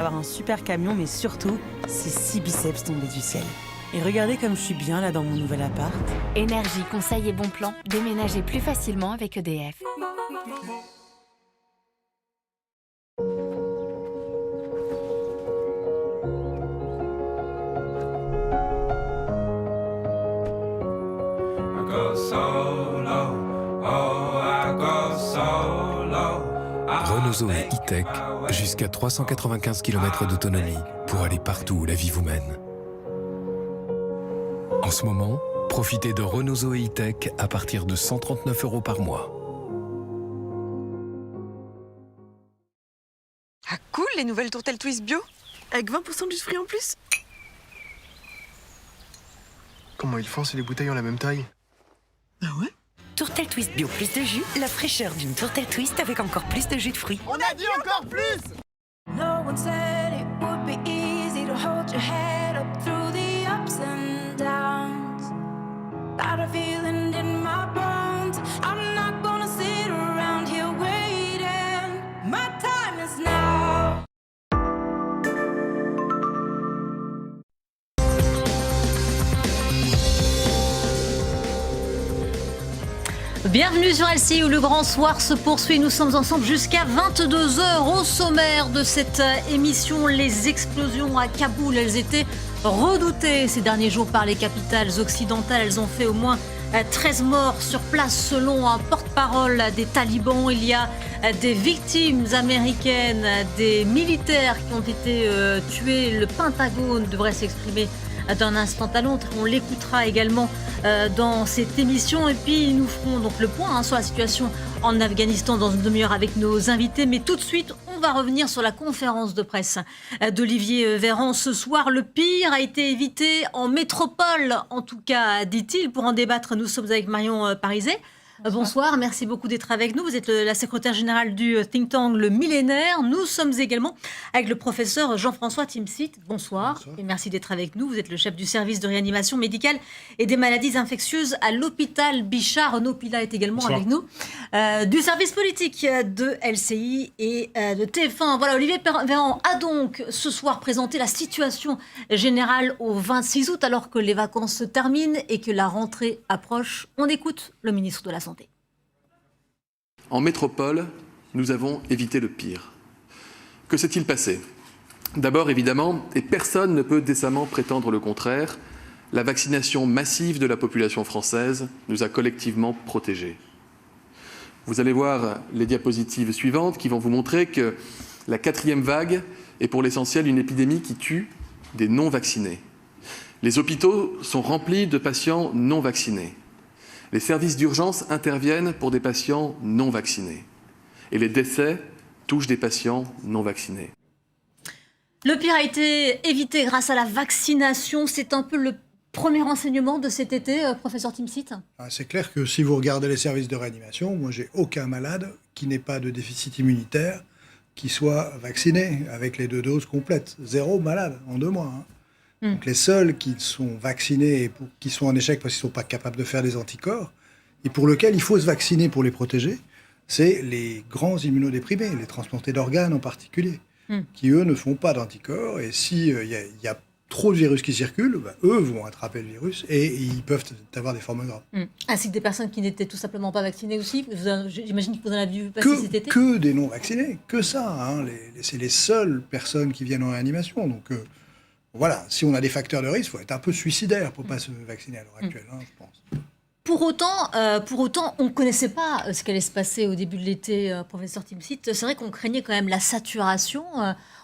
avoir un super camion, mais surtout, ces 6 biceps tombés du ciel. Et regardez comme je suis bien là dans mon nouvel appart. Énergie, conseils et bons plans. Déménagez plus facilement avec EDF. Renault Zoé E-Tech, jusqu'à 395 km d'autonomie pour aller partout où la vie vous mène. En ce moment, profitez de Renault Zoé E-Tech à partir de 139 € par mois. Ah cool, les nouvelles tourtelles Twist bio. Avec 20% de jus de fruits en plus. Comment ils font si les bouteilles ont la même taille? Ah ouais? Tourtelle Twist bio, plus de jus, la fraîcheur d'une tourtelle Twist avec encore plus de jus de fruits. On a dit encore plus! No one said it would be easy to hold your head up through the ups and downs. Got a feeling in my bones. I'm not gonna sit around here waiting. My time is now. Bienvenue sur LCI où le grand soir se poursuit. Nous sommes ensemble jusqu'à 22h. Au sommaire de cette émission, les explosions à Kaboul, elles étaient redoutées ces derniers jours par les capitales occidentales. Elles ont fait au moins 13 morts sur place selon un porte-parole des talibans. Il y a des victimes américaines, des militaires qui ont été tués. Le Pentagone devrait s'exprimer d'un instant à l'autre. On l'écoutera également dans cette émission. Et puis nous ferons donc le point sur la situation en Afghanistan dans une demi-heure avec nos invités. Mais tout de suite, on va revenir sur la conférence de presse d'Olivier Véran. Ce soir, le pire a été évité en métropole, en tout cas, dit-il. Pour en débattre, nous sommes avec Marion Pariset. Bonsoir, merci beaucoup d'être avec nous. Vous êtes la secrétaire générale du think tank Le Millénaire. Nous sommes également avec le professeur Jean-François Timsit. Bonsoir. Et merci d'être avec nous. Vous êtes le chef du service de réanimation médicale et des maladies infectieuses à l'hôpital Bichat. Renaud Pila est également avec nous. Du service politique de LCI et de TF1. Voilà, Olivier Véran a donc ce soir présenté la situation générale au 26 août alors que les vacances se terminent et que la rentrée approche. On écoute le ministre de la Santé. En métropole, nous avons évité le pire. Que s'est-il passé? D'abord, évidemment, et personne ne peut décemment prétendre le contraire, la vaccination massive de la population française nous a collectivement protégés. Vous allez voir les diapositives suivantes qui vont vous montrer que la 4e vague est pour l'essentiel une épidémie qui tue des non-vaccinés. Les hôpitaux sont remplis de patients non vaccinés. Les services d'urgence interviennent pour des patients non vaccinés. Et les décès touchent des patients non vaccinés. Le pire a été évité grâce à la vaccination. C'est un peu le premier enseignement de cet été, professeur Timsit. C'est clair que si vous regardez les services de réanimation, moi j'ai aucun malade qui n'ait pas de déficit immunitaire qui soit vacciné avec les 2 doses complètes. 0 malade en 2 mois. Donc les seuls qui sont vaccinés et qui sont en échec parce qu'ils ne sont pas capables de faire des anticorps, et pour lesquels il faut se vacciner pour les protéger, c'est les grands immunodéprimés, les transplantés d'organes en particulier, qui eux ne font pas d'anticorps. Et s'il y a trop de virus qui circulent, eux vont attraper le virus et ils peuvent avoir des formes graves. Ainsi que des personnes qui n'étaient tout simplement pas vaccinées aussi. J'imagine que vous en avez vu passer cet été. Que des non-vaccinés, que ça. C'est les seules personnes qui viennent en réanimation. Donc voilà, si on a des facteurs de risque, il faut être un peu suicidaire pour ne pas se vacciner à l'heure actuelle, je pense. Pour autant, on ne connaissait pas ce qui allait se passer au début de l'été, professeur Timsit. C'est vrai qu'on craignait quand même la saturation.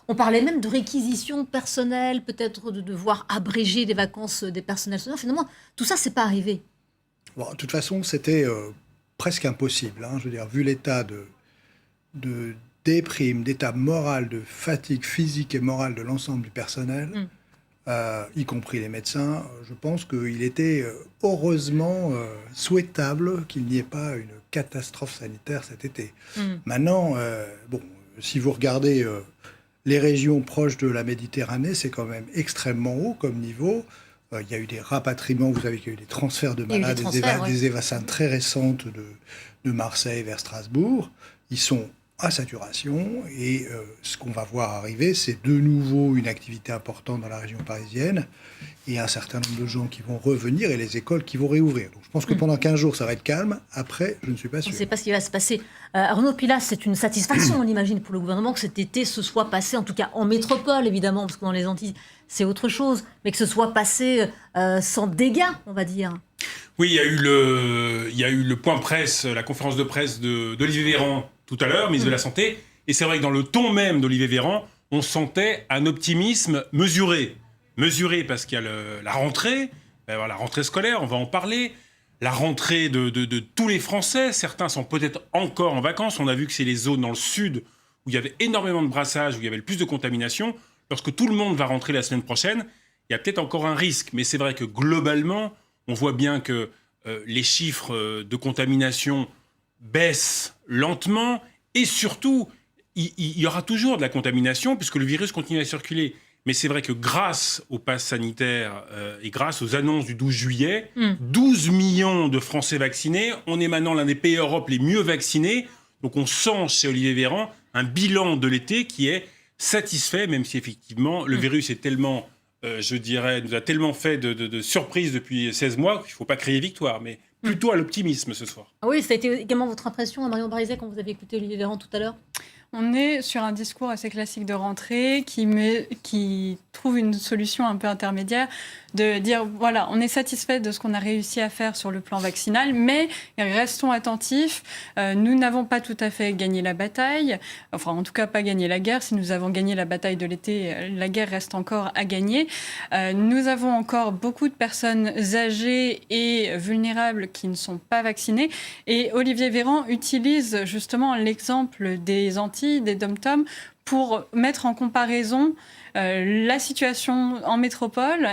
On parlait même de réquisition personnelle, peut-être de devoir abréger les vacances des personnels soignants. Finalement, tout ça, c'est pas arrivé. Bon, de toute façon, c'était presque impossible. Je veux dire, vu l'état de déprime, d'état moral, de fatigue physique et morale de l'ensemble du personnel, y compris les médecins, je pense qu'il était heureusement souhaitable qu'il n'y ait pas une catastrophe sanitaire cet été. Maintenant, si vous regardez les régions proches de la Méditerranée, c'est quand même extrêmement haut comme niveau. Il y a eu des rapatriements, vous savez qu'il y a eu des transferts de malades, des évacuations très récentes de Marseille vers Strasbourg. Ils sont à saturation. Et ce qu'on va voir arriver, c'est de nouveau une activité importante dans la région parisienne et un certain nombre de gens qui vont revenir et les écoles qui vont réouvrir. Donc je pense que pendant 15 jours, ça va être calme. Après, je ne suis pas sûr. On ne sait pas ce qui va se passer. Renaud Pilas, c'est une satisfaction, on imagine, pour le gouvernement que cet été se soit passé, en tout cas en métropole, évidemment, parce que dans les Antilles, c'est autre chose, mais que ce soit passé sans dégâts, on va dire. Oui, il y a eu le point presse, la conférence de presse d'Olivier Véran tout à l'heure, ministre de la Santé, et c'est vrai que dans le ton même d'Olivier Véran, on sentait un optimisme mesuré. Mesuré parce qu'il y a la rentrée, la rentrée scolaire, on va en parler, la rentrée de tous les Français, certains sont peut-être encore en vacances, on a vu que c'est les zones dans le sud où il y avait énormément de brassage, où il y avait le plus de contamination. Lorsque tout le monde va rentrer la semaine prochaine, il y a peut-être encore un risque, mais c'est vrai que globalement, on voit bien que les chiffres de contamination baissent lentement et surtout, il y aura toujours de la contamination puisque le virus continue à circuler. Mais c'est vrai que grâce au pass sanitaire et grâce aux annonces du 12 juillet, 12 millions de Français vaccinés, on est maintenant l'un des pays Europe les mieux vaccinés. Donc on sent chez Olivier Véran un bilan de l'été qui est satisfait, même si effectivement le virus est tellement... nous a tellement fait de surprises depuis 16 mois qu'il ne faut pas crier victoire, mais plutôt à l'optimisme ce soir. Ah oui, ça a été également votre impression, Marion Barizet, quand vous avez écouté Olivier Véran tout à l'heure? On est sur un discours assez classique de rentrée qui trouve une solution un peu intermédiaire de dire, voilà, on est satisfait de ce qu'on a réussi à faire sur le plan vaccinal, mais restons attentifs. Nous n'avons pas tout à fait gagné la bataille, enfin en tout cas pas gagné la guerre. Si nous avons gagné la bataille de l'été, la guerre reste encore à gagner. Nous avons encore beaucoup de personnes âgées et vulnérables qui ne sont pas vaccinées. Et Olivier Véran utilise justement l'exemple des Antilles, des DOM-TOM, pour mettre en comparaison la situation en métropole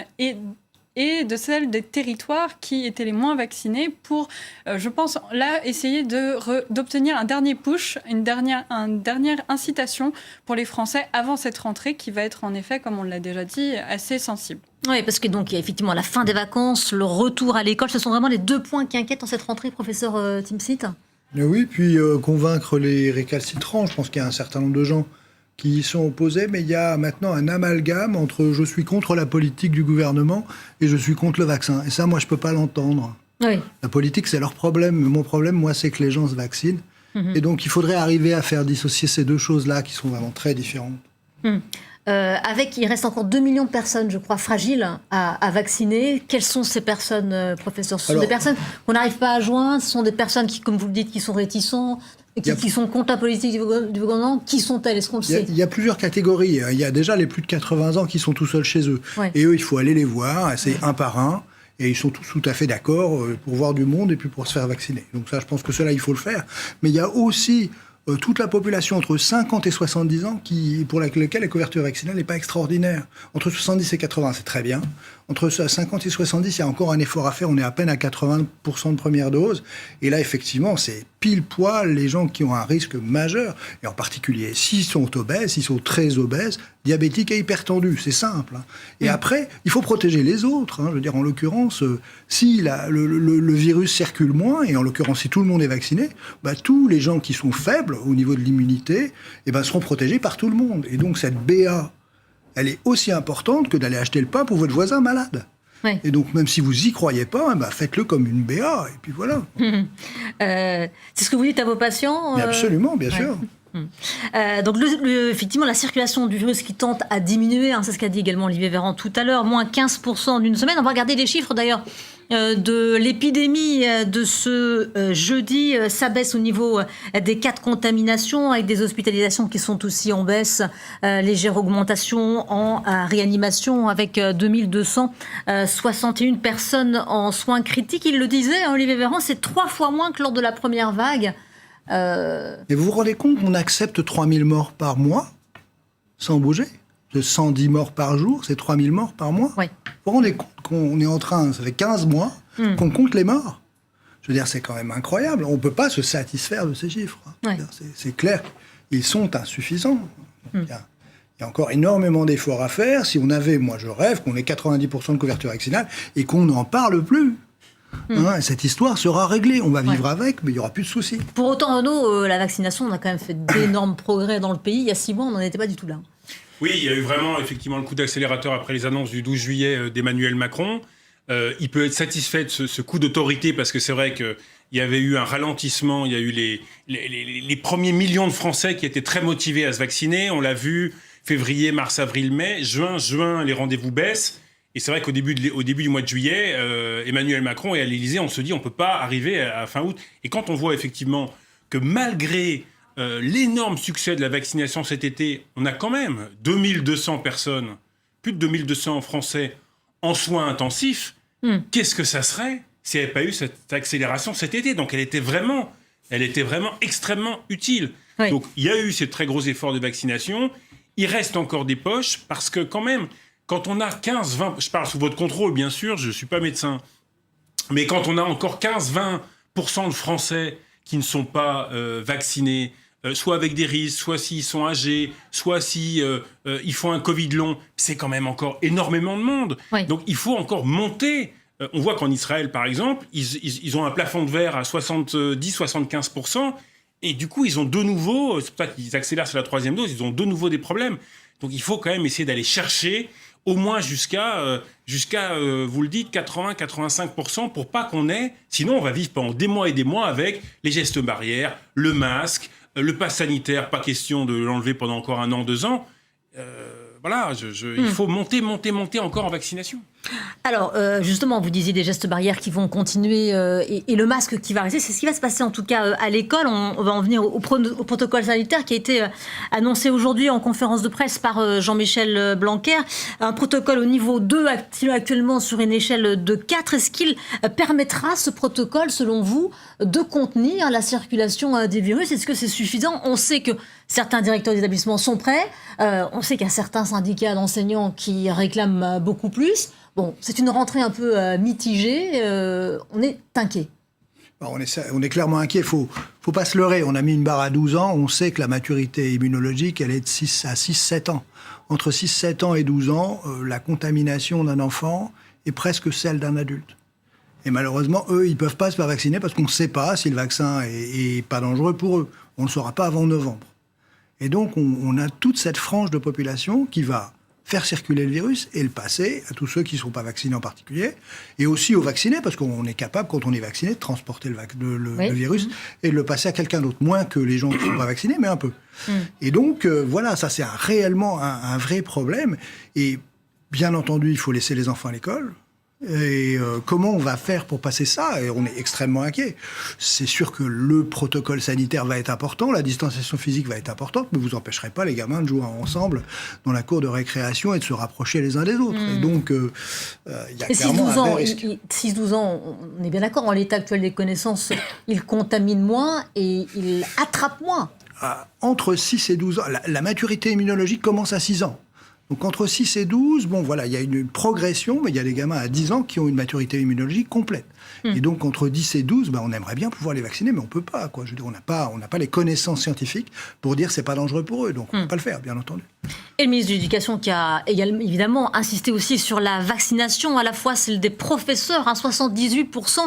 et de celle des territoires qui étaient les moins vaccinés pour, je pense, là, essayer d'obtenir un dernier push, une dernière incitation pour les Français avant cette rentrée qui va être en effet, comme on l'a déjà dit, assez sensible. Oui, parce que donc il y a effectivement la fin des vacances, le retour à l'école, ce sont vraiment les deux points qui inquiètent dans cette rentrée, professeur Timsit. Oui, puis convaincre les récalcitrants, je pense qu'il y a un certain nombre de gens qui y sont opposés, mais il y a maintenant un amalgame entre je suis contre la politique du gouvernement et je suis contre le vaccin. Et ça, moi, je ne peux pas l'entendre. Oui. La politique, c'est leur problème. Mon problème, moi, c'est que les gens se vaccinent. Et donc, il faudrait arriver à faire dissocier ces deux choses-là qui sont vraiment très différentes. Il reste encore 2 millions de personnes, je crois, fragiles à vacciner. Quelles sont ces personnes, professeur? Ce sont des personnes qu'on n'arrive pas à joindre, ce sont des personnes qui, comme vous le dites, qui sont réticents, qui sont contre la politique du gouvernement. Qui sont-elles? Est-ce qu'on le sait? Il y a plusieurs catégories. Il y a déjà les plus de 80 ans qui sont tout seuls chez eux. Ouais. Et eux, il faut aller les voir, c'est un par un. Et ils sont tous tout à fait d'accord pour voir du monde et puis pour se faire vacciner. Donc ça, je pense que cela, il faut le faire. Mais il y a aussi toute la population entre 50 et 70 ans pour laquelle la couverture vaccinale n'est pas extraordinaire. Entre 70 et 80, c'est très bien. Entre 50 et 70, il y a encore un effort à faire. On est à peine à 80% de première dose. Et là, effectivement, c'est pile poil les gens qui ont un risque majeur. Et en particulier, s'ils sont obèses, s'ils sont très obèses, diabétiques et hypertendus. C'est simple. Et après, il faut protéger les autres. Je veux dire, en l'occurrence, si le virus circule moins, et en l'occurrence, si tout le monde est vacciné, tous les gens qui sont faibles au niveau de l'immunité seront protégés par tout le monde. Et donc, cette BA, elle est aussi importante que d'aller acheter le pain pour votre voisin malade. Oui. Et donc, même si vous n'y croyez pas, faites-le comme une BA, et puis voilà. C'est ce que vous dites à vos patients Mais absolument, bien sûr. Donc, effectivement, la circulation du virus qui tente à diminuer, c'est ce qu'a dit également Olivier Véran tout à l'heure, moins 15% d'une semaine. On va regarder les chiffres d'ailleurs de l'épidémie de ce jeudi. Ça baisse au niveau des cas de contamination avec des hospitalisations qui sont aussi en baisse. Légère augmentation en réanimation avec 2261 personnes en soins critiques. Il le disait, Olivier Véran, c'est 3 fois moins que lors de la première vague. Mais vous vous rendez compte qu'on accepte 3000 morts par mois sans bouger? De 110 morts par jour, c'est 3000 morts par mois. Oui. Vous vous rendez compte qu'on est en train, ça fait 15 mois, qu'on compte les morts? Je veux dire, c'est quand même incroyable. On ne peut pas se satisfaire de ces chiffres. Oui. C'est clair, ils sont insuffisants. Il y a encore énormément d'efforts à faire. Si on avait, moi je rêve, qu'on ait 90% de couverture vaccinale et qu'on n'en parle plus. Et cette histoire sera réglée. On va vivre avec, mais il n'y aura plus de soucis. Pour autant, Renaud, la vaccination, on a quand même fait d'énormes progrès dans le pays. Il y a 6 mois, on n'en était pas du tout là. Oui, il y a eu vraiment effectivement le coup d'accélérateur après les annonces du 12 juillet d'Emmanuel Macron. Il peut être satisfait de ce coup d'autorité parce que c'est vrai qu'il y avait eu un ralentissement. Il y a eu les premiers millions de Français qui étaient très motivés à se vacciner. On l'a vu, février, mars, avril, mai. Juin, les rendez-vous baissent. Et c'est vrai qu'au début du mois de juillet, Emmanuel Macron et à l'Élysée, on se dit on ne peut pas arriver à fin août. Et quand on voit effectivement que malgré l'énorme succès de la vaccination cet été, on a quand même 2200 personnes, plus de 2200 Français en soins intensifs. Qu'est-ce que ça serait s'il n'y avait pas eu cette accélération cet été? Donc elle était vraiment extrêmement utile. Oui. Donc il y a eu ces très gros efforts de vaccination. Il reste encore des poches parce que quand même, quand on a 15-20... Je parle sous votre contrôle, bien sûr, je ne suis pas médecin. Mais quand on a encore 15-20% de Français qui ne sont pas vaccinés, soit avec des risques, soit s'ils sont âgés, soit si ils font un Covid long, c'est quand même encore énormément de monde. Oui. Donc il faut encore monter. On voit qu'en Israël, par exemple, ils ont un plafond de verre à 70-75%. Et du coup, ils ont de nouveau, c'est pour ça qu'ils accélèrent sur la 3e dose, ils ont de nouveau des problèmes. Donc il faut quand même essayer d'aller chercher au moins jusqu'à vous le dites, 80-85% pour pas qu'on ait... Sinon, on va vivre pendant des mois et des mois avec les gestes barrières, le masque, le pass sanitaire, pas question de l'enlever pendant encore 1 an, 2 ans. Voilà, il faut monter encore en vaccination. Alors, justement, vous disiez des gestes barrières qui vont continuer et le masque qui va rester. C'est ce qui va se passer en tout cas à l'école. On va en venir au protocole sanitaire qui a été annoncé aujourd'hui en conférence de presse par Jean-Michel Blanquer. Un protocole au niveau 2 actuellement sur une échelle de 4. Est-ce qu'il permettra, ce protocole, selon vous, de contenir la circulation des virus? Est-ce que c'est suffisant? On sait que certains directeurs d'établissement sont prêts. On sait qu'il y a certains syndicats d'enseignants qui réclament beaucoup plus. Bon, c'est une rentrée un peu mitigée. On est inquiet. On est clairement inquiet. Il faut pas se leurrer. On a mis une barre à 12 ans. On sait que la maturité immunologique, elle est de 6 à 6-7 ans. Entre 6-7 ans et 12 ans, la contamination d'un enfant est presque celle d'un adulte. Et malheureusement, eux, ils ne peuvent pas se faire vacciner parce qu'on ne sait pas si le vaccin est pas dangereux pour eux. On ne le saura pas avant novembre. Et donc, on a toute cette frange de population qui va faire circuler le virus et le passer à tous ceux qui ne sont pas vaccinés en particulier, et aussi aux vaccinés, parce qu'on est capable, quand on est vacciné, de transporter le virus et de le passer à quelqu'un d'autre. Moins que les gens qui ne sont pas vaccinés, mais un peu. Et donc, voilà, ça c'est réellement un vrai problème. Et bien entendu, il faut laisser les enfants à l'école. Et comment on va faire pour passer ça? Et on est extrêmement inquiet. C'est sûr que le protocole sanitaire va être important, la distanciation physique va être importante, mais vous empêcherez pas les gamins de jouer ensemble dans la cour de récréation et de se rapprocher les uns des autres. Et donc, il y a clairement un vrai risque. 6-12 ans, on est bien d'accord, en l'état actuel des connaissances, ils contaminent moins et ils attrapent moins. Entre 6 et 12 ans, la maturité immunologique commence à 6 ans. Donc entre 6 et 12, bon voilà, il y a une progression, mais il y a des gamins à 10 ans qui ont une maturité immunologique complète. Et donc entre 10 et 12, on aimerait bien pouvoir les vacciner, mais on ne peut pas. Je veux dire, on n'a pas les connaissances scientifiques pour dire que ce n'est pas dangereux pour eux. Donc on ne peut pas le faire, bien entendu. Et le ministre de l'Éducation qui a évidemment insisté aussi sur la vaccination, à la fois celle des professeurs, 78%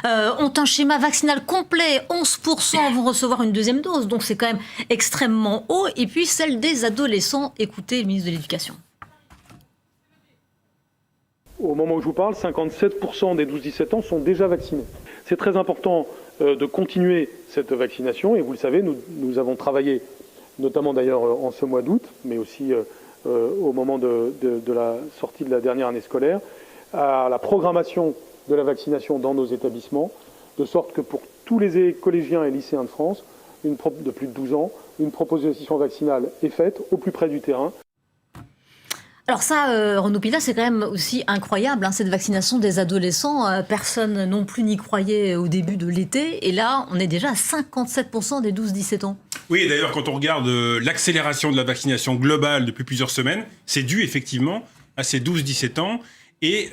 ont un schéma vaccinal complet, 11% vont recevoir une 2e dose, donc c'est quand même extrêmement haut. Et puis celle des adolescents, écoutez le ministre de l'Éducation. Au moment où je vous parle, 57% des 12-17 ans sont déjà vaccinés. C'est très important de continuer cette vaccination et vous le savez, nous avons travaillé, notamment d'ailleurs en ce mois d'août, mais aussi au moment de la sortie de la dernière année scolaire, à la programmation de la vaccination dans nos établissements, de sorte que pour tous les collégiens et lycéens de France, de plus de 12 ans, une proposition vaccinale est faite au plus près du terrain. Alors ça, Renaud Pila, c'est quand même aussi incroyable, cette vaccination des adolescents. Personne non plus n'y croyait au début de l'été. Et là, on est déjà à 57% des 12-17 ans. Oui, d'ailleurs, quand on regarde l'accélération de la vaccination globale depuis plusieurs semaines, c'est dû effectivement à ces 12-17 ans et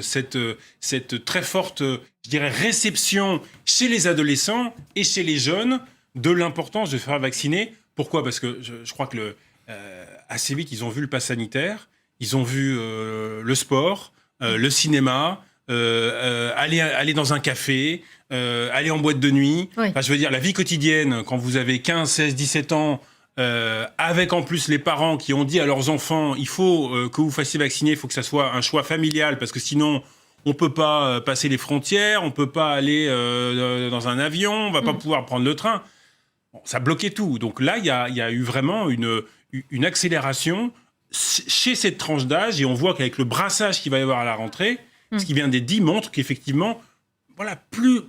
cette très forte, je dirais, réception chez les adolescents et chez les jeunes de l'importance de se faire vacciner. Pourquoi ? Parce que je crois que assez vite, ils ont vu le pass sanitaire, ils ont vu le sport, le cinéma, aller dans un café, aller en boîte de nuit. Oui. Enfin, je veux dire, la vie quotidienne, quand vous avez 15, 16, 17 ans, avec en plus les parents qui ont dit à leurs enfants, il faut que vous fassiez vacciner, il faut que ça soit un choix familial, parce que sinon, on peut pas passer les frontières, on peut pas aller dans un avion, on va pas pouvoir prendre le train. Bon, ça bloquait tout. Donc là, il y a eu vraiment une accélération chez cette tranche d'âge, et on voit qu'avec le brassage qu'il va y avoir à la rentrée, ce qui vient d'être dit montre qu'effectivement, voilà, plus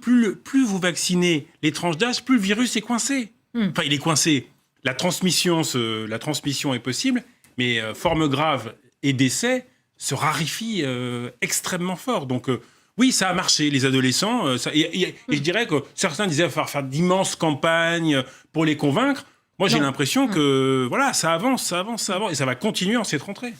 vous vaccinez les tranches d'âge, plus le virus est coincé. Enfin, il est coincé. La transmission est possible, mais forme grave et décès se raréfient extrêmement fort. Donc oui, ça a marché, les adolescents. Et je dirais que certains disaient qu'il va falloir faire d'immenses campagnes pour les convaincre. Moi, j'ai l'impression que voilà, ça avance, et ça va continuer en cette rentrée.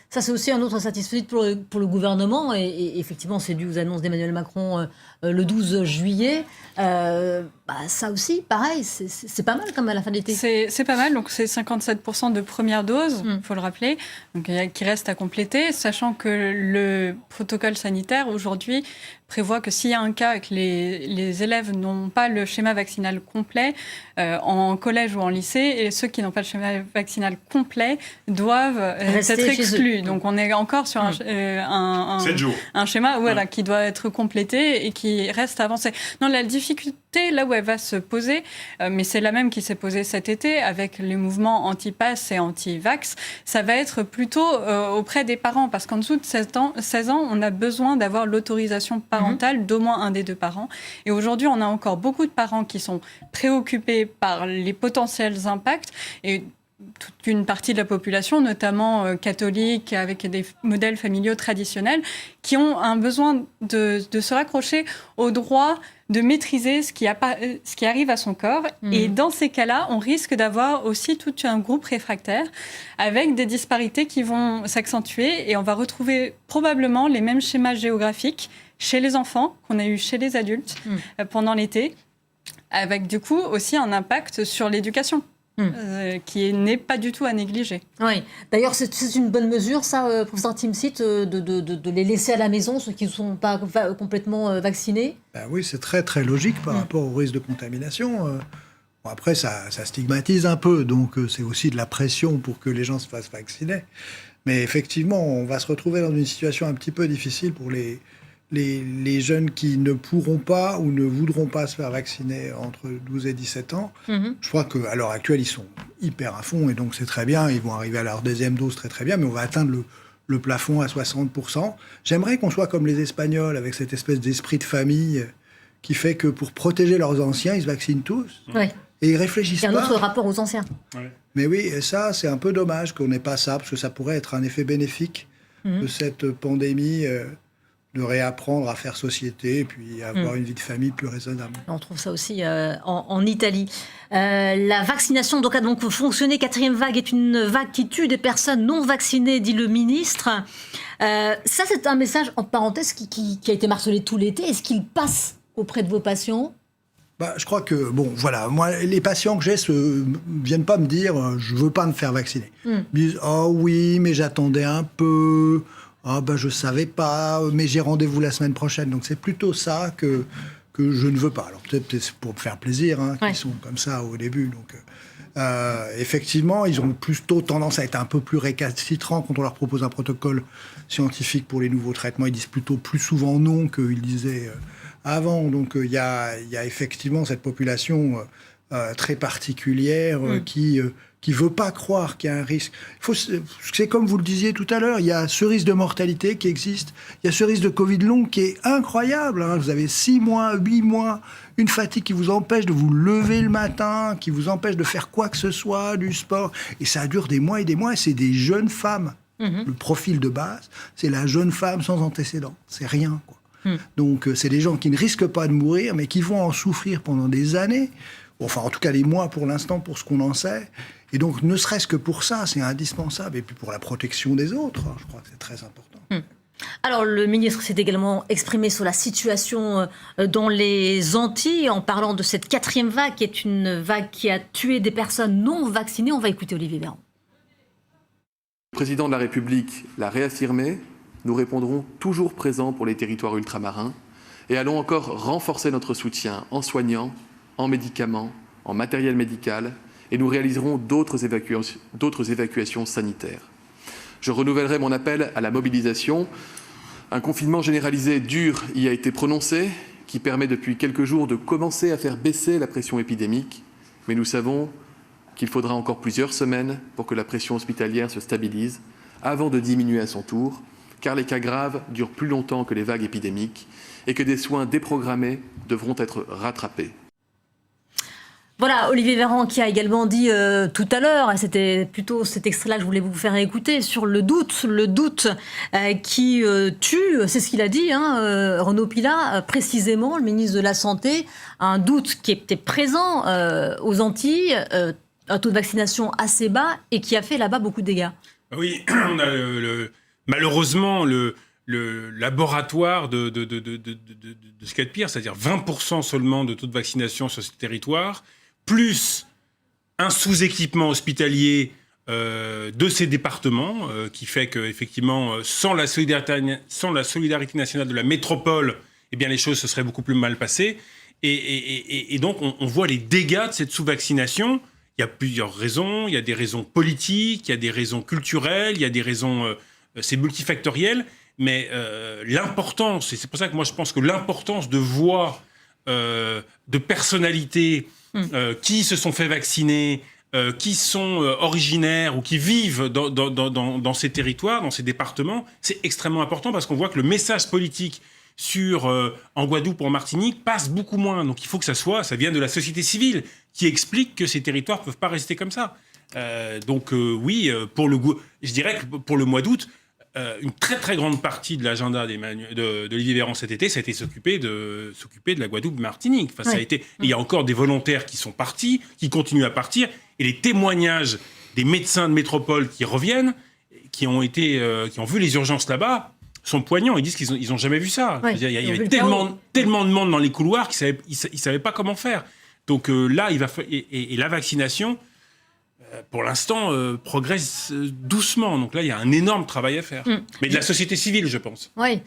Ça, c'est aussi un autre satisfait pour le gouvernement, et effectivement, c'est dû aux annonces d'Emmanuel Macron le 12 juillet. Ça aussi, pareil, c'est pas mal comme à la fin de l'été. C'est pas mal, donc c'est 57% de première dose, il faut le rappeler, donc, qui reste à compléter, sachant que le protocole sanitaire aujourd'hui prévoit que s'il y a un cas et que les élèves n'ont pas le schéma vaccinal complet en collège ou en lycée, et ceux qui n'ont pas le schéma vaccinal complet doivent être exclus. Donc on est encore sur un schéma qui doit être complété et qui reste avancé. Non, la difficulté, là où elle va se poser, mais c'est la même qui s'est posée cet été avec les mouvements anti-pass et anti-vax, ça va être plutôt auprès des parents, parce qu'en dessous de 16 ans, on a besoin d'avoir l'autorisation parentale d'au moins un des deux parents. Et aujourd'hui, on a encore beaucoup de parents qui sont préoccupés par les potentiels impacts, et toute une partie de la population, notamment catholique, avec des modèles familiaux traditionnels, qui ont un besoin de se raccrocher au droit de maîtriser ce qui arrive à son corps. Et dans ces cas-là, on risque d'avoir aussi tout un groupe réfractaire avec des disparités qui vont s'accentuer, et on va retrouver probablement les mêmes schémas géographiques chez les enfants qu'on a eu chez les adultes pendant l'été, avec du coup aussi un impact sur l'éducation. Qui n'est pas du tout à négliger. Oui. D'ailleurs, c'est une bonne mesure, ça, professeur Timsit, de les laisser à la maison, ceux qui ne sont pas complètement vaccinés. Oui, c'est très très logique par rapport au risque de contamination. Après, ça stigmatise un peu, donc c'est aussi de la pression pour que les gens se fassent vacciner. Mais effectivement, on va se retrouver dans une situation un petit peu difficile pour les jeunes qui ne pourront pas ou ne voudront pas se faire vacciner entre 12 et 17 ans. Je crois qu'à l'heure actuelle, ils sont hyper à fond, et donc c'est très bien. Ils vont arriver à leur deuxième dose très très bien, mais on va atteindre le plafond à 60%. J'aimerais qu'on soit comme les Espagnols, avec cette espèce d'esprit de famille qui fait que pour protéger leurs anciens, ils se vaccinent tous. Oui. Et ils réfléchissent pas. Il y a un autre rapport aux anciens. Mais oui, et ça, c'est un peu dommage qu'on n'ait pas ça, parce que ça pourrait être un effet bénéfique de cette pandémie, de réapprendre à faire société et puis avoir une vie de famille plus raisonnable. On trouve ça aussi en Italie. La vaccination donc a donc fonctionné. Quatrième vague est une vague qui tue des personnes non vaccinées, dit le ministre. Ça, c'est un message, en parenthèse, qui a été martelé tout l'été. Est-ce qu'il passe auprès de vos patients ? Je crois que, moi, les patients que j'ai viennent pas me dire « je veux pas me faire vacciner ». Ils me disent « oh oui, mais j'attendais un peu ». Je savais pas, mais j'ai rendez-vous la semaine prochaine. Donc c'est plutôt ça que je ne veux pas. Alors peut-être c'est pour me faire plaisir, qu'ils sont comme ça au début. Donc effectivement, ils ont plutôt tendance à être un peu plus récalcitrants quand on leur propose un protocole scientifique pour les nouveaux traitements. Ils disent plutôt plus souvent non qu'ils disaient avant. Donc il y a effectivement cette population très particulière qui veut pas croire qu'il y a un risque. C'est comme vous le disiez tout à l'heure, il y a ce risque de mortalité qui existe, il y a ce risque de Covid long qui est incroyable. Vous avez 6 mois, 8 mois, une fatigue qui vous empêche de vous lever le matin, qui vous empêche de faire quoi que ce soit, du sport, et ça dure des mois, et c'est des jeunes femmes. Le profil de base, c'est la jeune femme sans antécédent, c'est rien, quoi. Donc c'est des gens qui ne risquent pas de mourir, mais qui vont en souffrir pendant des années, enfin en tout cas des mois pour l'instant, pour ce qu'on en sait. Et donc, ne serait-ce que pour ça, c'est indispensable. Et puis pour la protection des autres, je crois que c'est très important. Alors, le ministre s'est également exprimé sur la situation dans les Antilles, en parlant de cette quatrième vague, qui est une vague qui a tué des personnes non vaccinées. On va écouter Olivier Véran. Le président de la République l'a réaffirmé, nous répondrons toujours présents pour les territoires ultramarins et allons encore renforcer notre soutien en soignants, en médicaments, en matériel médical, et nous réaliserons d'autres évacuations sanitaires. Je renouvellerai mon appel à la mobilisation. Un confinement généralisé dur y a été prononcé, qui permet depuis quelques jours de commencer à faire baisser la pression épidémique, mais nous savons qu'il faudra encore plusieurs semaines pour que la pression hospitalière se stabilise, avant de diminuer à son tour, car les cas graves durent plus longtemps que les vagues épidémiques et que des soins déprogrammés devront être rattrapés. Voilà, Olivier Véran qui a également dit tout à l'heure, c'était plutôt cet extrait-là que je voulais vous faire écouter, sur le doute qui tue, c'est ce qu'il a dit, Renaud Pilat, précisément, le ministre de la Santé, un doute qui était présent aux Antilles, un taux de vaccination assez bas et qui a fait là-bas beaucoup de dégâts. Oui, on a malheureusement le laboratoire de ce qu'il y a de pire, c'est-à-dire 20% seulement de taux de vaccination sur ce territoire, plus un sous-équipement hospitalier de ces départements, qui fait qu'effectivement, sans la solidarité nationale de la métropole, eh bien, les choses se seraient beaucoup plus mal passées. Et donc, on voit les dégâts de cette sous-vaccination. Il y a plusieurs raisons. Il y a des raisons politiques, il y a des raisons culturelles, il y a des raisons... c'est multifactoriel, mais l'importance, et c'est pour ça que moi je pense que l'importance de voix, de personnalités qui se sont fait vacciner, qui sont originaires ou qui vivent dans ces territoires, dans ces départements, c'est extrêmement important parce qu'on voit que le message politique en Guadeloupe ou en Martinique passe beaucoup moins. Donc il faut que ça vienne de la société civile qui explique que ces territoires ne peuvent pas rester comme ça. Oui, je dirais que pour le mois d'août, une très très grande partie de l'agenda d'Olivier Véran cet été, ça a été s'occuper de la Guadeloupe-Martinique. Enfin, ça a été. Il y a encore des volontaires qui sont partis, qui continuent à partir, et les témoignages des médecins de métropole qui reviennent, qui ont vu les urgences là-bas, sont poignants. Ils disent qu'ils n'ont jamais vu ça. Ouais, il y avait tellement de monde dans les couloirs qu'ils ne savaient pas comment faire. Donc là, et la vaccination, pour l'instant, progresse doucement. Donc là, il y a un énorme travail à faire. Mais de la société civile, je pense. Oui.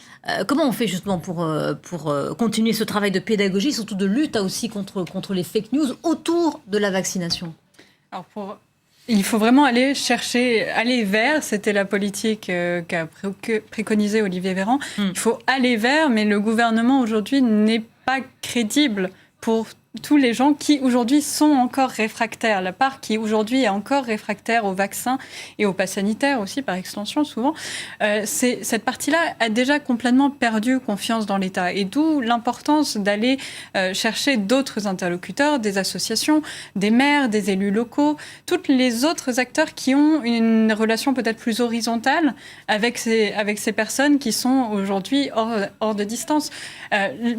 Comment on fait justement pour continuer ce travail de pédagogie, surtout de lutte aussi contre les fake news autour de la vaccination? Alors il faut vraiment aller vers, c'était la politique qu'a préconisé Olivier Véran. Il faut aller vers, mais le gouvernement aujourd'hui n'est pas crédible pour tous les gens qui aujourd'hui sont encore réfractaires, la part qui aujourd'hui est encore réfractaire au vaccin et au pass sanitaire aussi par extension souvent, cette partie-là a déjà complètement perdu confiance dans l'État et d'où l'importance d'aller chercher d'autres interlocuteurs, des associations, des maires, des élus locaux, tous les autres acteurs qui ont une relation peut-être plus horizontale avec ces personnes qui sont aujourd'hui hors de distance.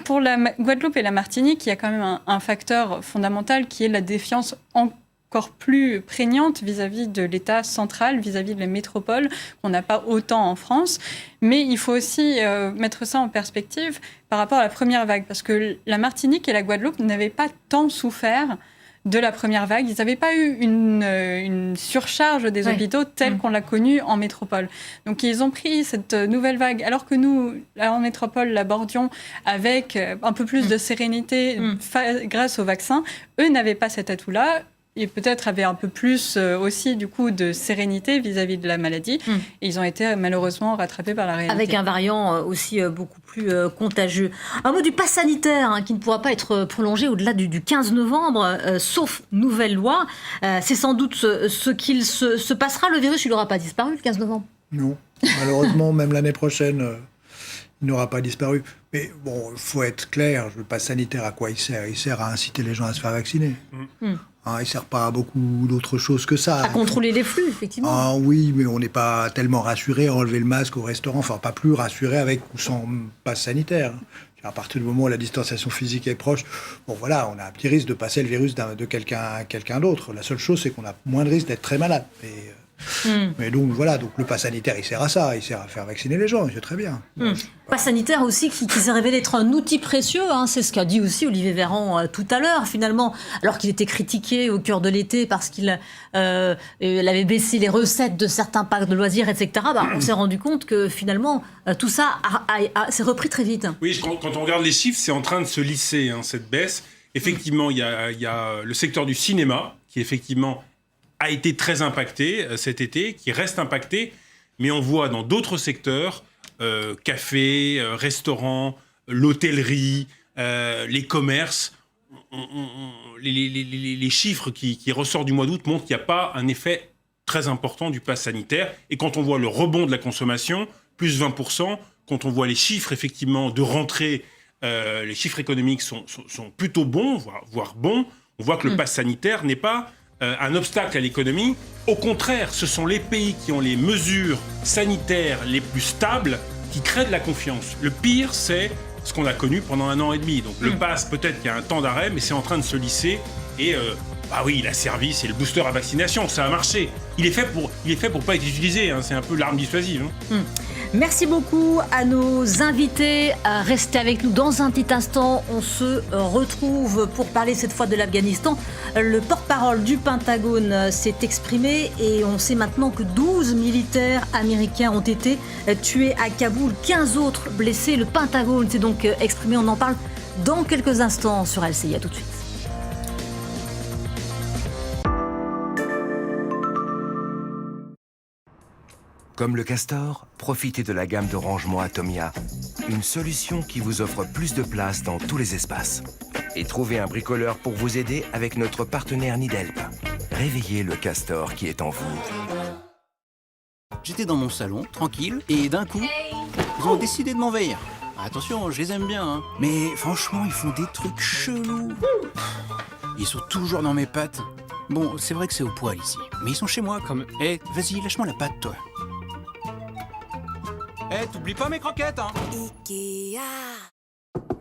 Pour la Guadeloupe et la Martinique, il y a quand même un facteur fondamental qui est la défiance encore plus prégnante vis-à-vis de l'État central, vis-à-vis de la métropole, qu'on n'a pas autant en France. Mais il faut aussi mettre ça en perspective par rapport à la première vague, parce que la Martinique et la Guadeloupe n'avaient pas tant souffert de la première vague. Ils n'avaient pas eu une surcharge des hôpitaux telle qu'on l'a connue en métropole. Donc ils ont pris cette nouvelle vague, alors que nous, là, en métropole, l'abordions avec un peu plus de sérénité grâce au vaccin. Eux n'avaient pas cet atout-là. Et peut-être avaient un peu plus aussi du coup de sérénité vis-à-vis de la maladie. Et ils ont été malheureusement rattrapés par la réalité. Avec un variant aussi beaucoup plus contagieux. Un mot du pass sanitaire qui ne pourra pas être prolongé au-delà du 15 novembre, sauf nouvelle loi. C'est sans doute ce qu'il se passera. Le virus, il n'aura pas disparu le 15 novembre. Non, malheureusement, même l'année prochaine, il n'aura pas disparu. Mais bon, il faut être clair, le pass sanitaire, à quoi il sert? Il sert à inciter les gens à se faire vacciner. Il ne sert pas à beaucoup d'autres choses que ça. À contrôler les flux, effectivement. Ah oui, mais on n'est pas tellement rassuré à enlever le masque au restaurant, enfin pas plus rassuré avec ou sans passe sanitaire. À partir du moment où la distanciation physique est proche, bon voilà, on a un petit risque de passer le virus de quelqu'un à quelqu'un d'autre. La seule chose, c'est qu'on a moins de risque d'être très malade. Et Mais donc voilà, donc le pass sanitaire, il sert à ça, il sert à faire vacciner les gens, c'est très bien. Pass sanitaire aussi qui s'est révélé être un outil précieux, hein, c'est ce qu'a dit aussi Olivier Véran tout à l'heure, finalement, alors qu'il était critiqué au cœur de l'été parce qu'il avait baissé les recettes de certains parcs de loisirs, etc. On s'est rendu compte que finalement, tout ça s'est repris très vite. Oui, quand on regarde les chiffres, c'est en train de se lisser, hein, cette baisse. Effectivement, il y a le secteur du cinéma qui, effectivement, a été très impacté cet été, qui reste impacté, mais on voit dans d'autres secteurs, cafés, restaurants, l'hôtellerie, les commerces, les chiffres qui ressortent du mois d'août montrent qu'il n'y a pas un effet très important du pass sanitaire. Et quand on voit le rebond de la consommation, plus 20%, quand on voit les chiffres effectivement de rentrée, les chiffres économiques sont plutôt bons, voire bons, on voit que le pass sanitaire n'est pas un obstacle à l'économie. Au contraire, ce sont les pays qui ont les mesures sanitaires les plus stables qui créent de la confiance. Le pire, c'est ce qu'on a connu pendant 1 an et demi. Donc le pass, peut-être qu'il y a un temps d'arrêt, mais c'est en train de se lisser. Et oui, il a servi, c'est le booster à vaccination, ça a marché. Il est fait pour pas être utilisé, hein, c'est un peu l'arme dissuasive. Merci beaucoup à nos invités. Restez avec nous dans un petit instant. On se retrouve pour parler cette fois de l'Afghanistan. Le porte-parole du Pentagone s'est exprimé et on sait maintenant que 12 militaires américains ont été tués à Kaboul, 15 autres blessés. Le Pentagone s'est donc exprimé. On en parle dans quelques instants sur LCI. À tout de suite. Comme le Castor, profitez de la gamme de rangement Atomia, une solution qui vous offre plus de place dans tous les espaces. Et trouvez un bricoleur pour vous aider avec notre partenaire Nidelp. Réveillez le Castor qui est en vous. J'étais dans mon salon, tranquille, et d'un coup, ils ont décidé de m'envahir. Attention, je les aime bien, hein. Mais franchement, ils font des trucs chelous. Ils sont toujours dans mes pattes. Bon, c'est vrai que c'est au poil ici, mais ils sont chez moi comme... Vas-y, lâche-moi la patte, toi. T'oublies pas mes croquettes, hein. Ikea.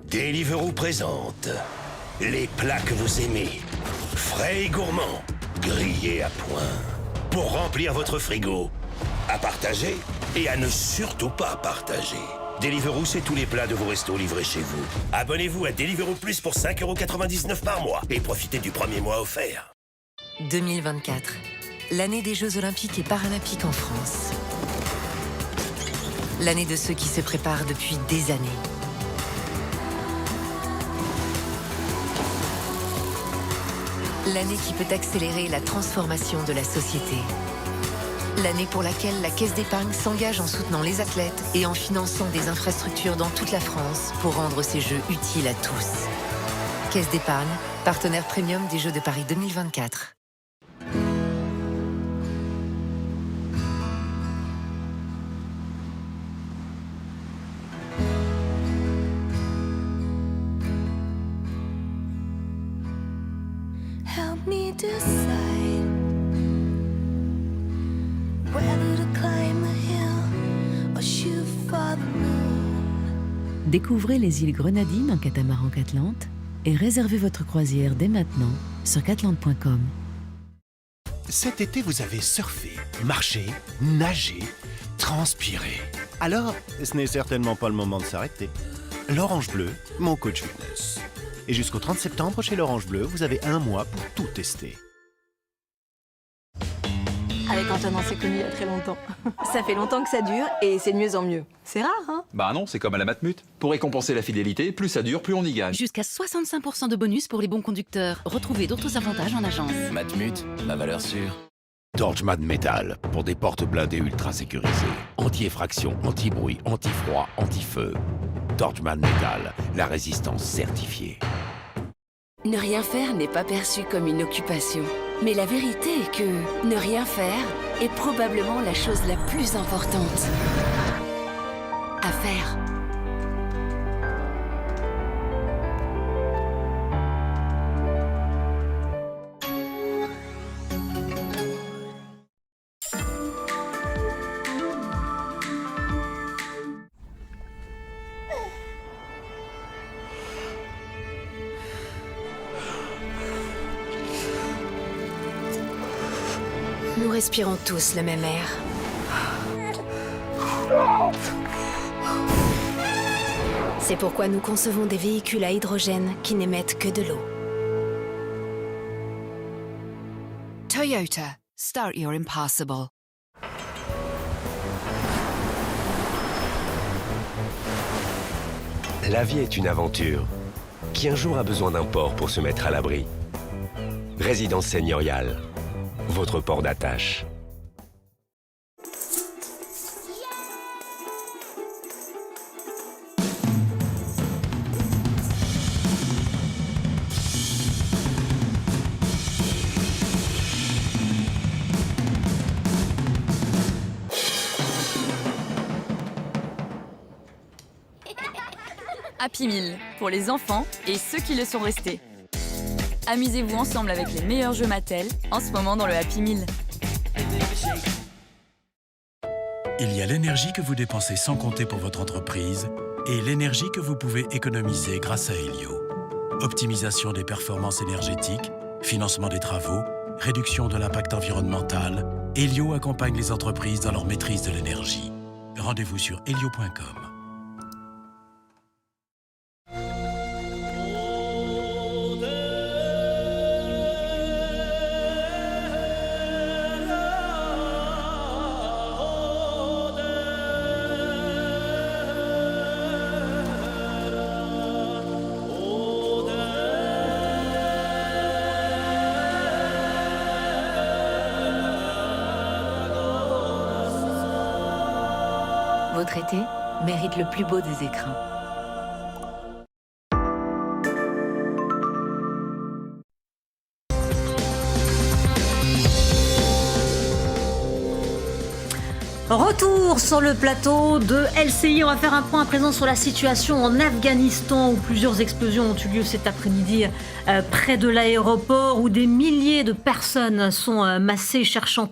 Deliveroo présente les plats que vous aimez, frais et gourmands, grillés à point, pour remplir votre frigo, à partager et à ne surtout pas partager. Deliveroo, c'est tous les plats de vos restos livrés chez vous. Abonnez-vous à Deliveroo Plus pour 5,99 € par mois et profitez du premier mois offert. 2024, l'année des Jeux Olympiques et Paralympiques en France. L'année de ceux qui se préparent depuis des années. L'année qui peut accélérer la transformation de la société. L'année pour laquelle la Caisse d'épargne s'engage en soutenant les athlètes et en finançant des infrastructures dans toute la France pour rendre ces Jeux utiles à tous. Caisse d'épargne, partenaire premium des Jeux de Paris 2024. Help me decide whether to climb a hill or shoot for the moon. Découvrez les îles Grenadines en catamaran Catlante et réservez votre croisière dès maintenant sur catlante.com. Cet été, vous avez surfé, marché, nagé, transpiré. Alors, ce n'est certainement pas le moment de s'arrêter. L'Orange Bleu, mon coach fitness. Et jusqu'au 30 septembre, chez l'Orange Bleu, vous avez 1 mois pour tout tester. Avec Antoine, on s'est connus il y a très longtemps. Ça fait longtemps que ça dure et c'est de mieux en mieux. C'est rare, hein? Bah non, c'est comme à la Matmut. Pour récompenser la fidélité, plus ça dure, plus on y gagne. Jusqu'à 65% de bonus pour les bons conducteurs. Retrouvez d'autres avantages en agence. Matmut, la valeur sûre. Torchman Metal, pour des portes blindées ultra sécurisées. Anti-effraction, anti-bruit, anti-froid, anti-feu. Torchman Metal, la résistance certifiée. Ne rien faire n'est pas perçu comme une occupation. Mais la vérité est que ne rien faire est probablement la chose la plus importante à faire. respirons tous le même air. C'est pourquoi nous concevons des véhicules à hydrogène qui n'émettent que de l'eau. Toyota, start your impossible. La vie est une aventure. Qui un jour a besoin d'un port pour se mettre à l'abri? Résidence seigneuriale, votre port d'attache. Happy Meal, pour les enfants et ceux qui le sont restés. Amusez-vous ensemble avec les meilleurs jeux Mattel, en ce moment dans le Happy Meal. Il y a l'énergie que vous dépensez sans compter pour votre entreprise et l'énergie que vous pouvez économiser grâce à Helio. Optimisation des performances énergétiques, financement des travaux, réduction de l'impact environnemental, Helio accompagne les entreprises dans leur maîtrise de l'énergie. Rendez-vous sur helio.com. Votre été mérite le plus beau des écrins. Retour sur le plateau de LCI. On va faire un point à présent sur la situation en Afghanistan où plusieurs explosions ont eu lieu cet après-midi près de l'aéroport où des milliers de personnes sont massées cherchant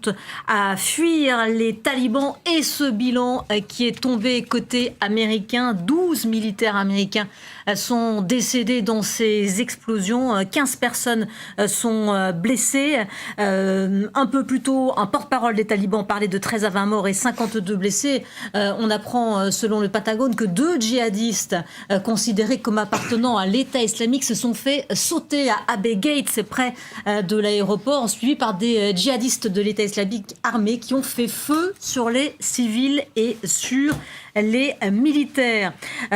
à fuir les talibans et ce bilan qui est tombé côté américain. 12 militaires américains sont décédés dans ces explosions. 15 personnes sont blessées. Un peu plus tôt, un porte-parole des talibans parlait de 13 à 20 morts et 52 blessés. On apprend, selon le Pentagone, que 2 djihadistes considérés comme appartenant à l'État islamique se sont fait sauter à Abbey Gate, c'est près de l'aéroport, suivis par des djihadistes de l'État islamique armés qui ont fait feu sur les civils et sur les militaires.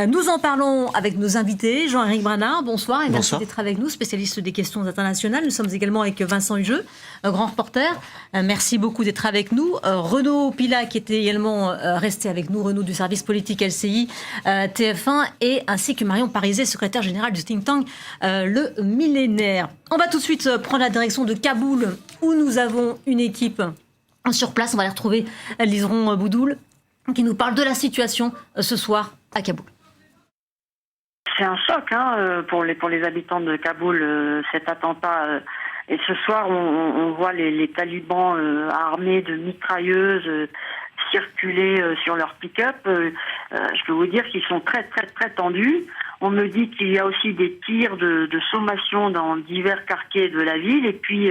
Nous en parlons avec nos invités. Jean-Éric Branard, bonsoir et merci d'être avec nous, spécialiste des questions internationales. Nous sommes également avec Vincent Hugeux, grand reporter. Merci beaucoup d'être avec nous. Renaud Pila, qui était également resté avec nous, Renaud du service politique LCI, TF1, et ainsi que Marion Pariset, secrétaire générale du think tank Le Millénaire. On va tout de suite prendre la direction de Kaboul, où nous avons une équipe sur place. On va aller retrouver Liseron Boudoul, qui nous parle de la situation ce soir à Kaboul. C'est un choc pour les habitants de Kaboul, cet attentat. Et ce soir, on voit les talibans armés de mitrailleuses circuler sur leur pick-up. Je peux vous dire qu'ils sont très, très, très tendus. On me dit qu'il y a aussi des tirs de sommation dans divers quartiers de la ville. Et puis,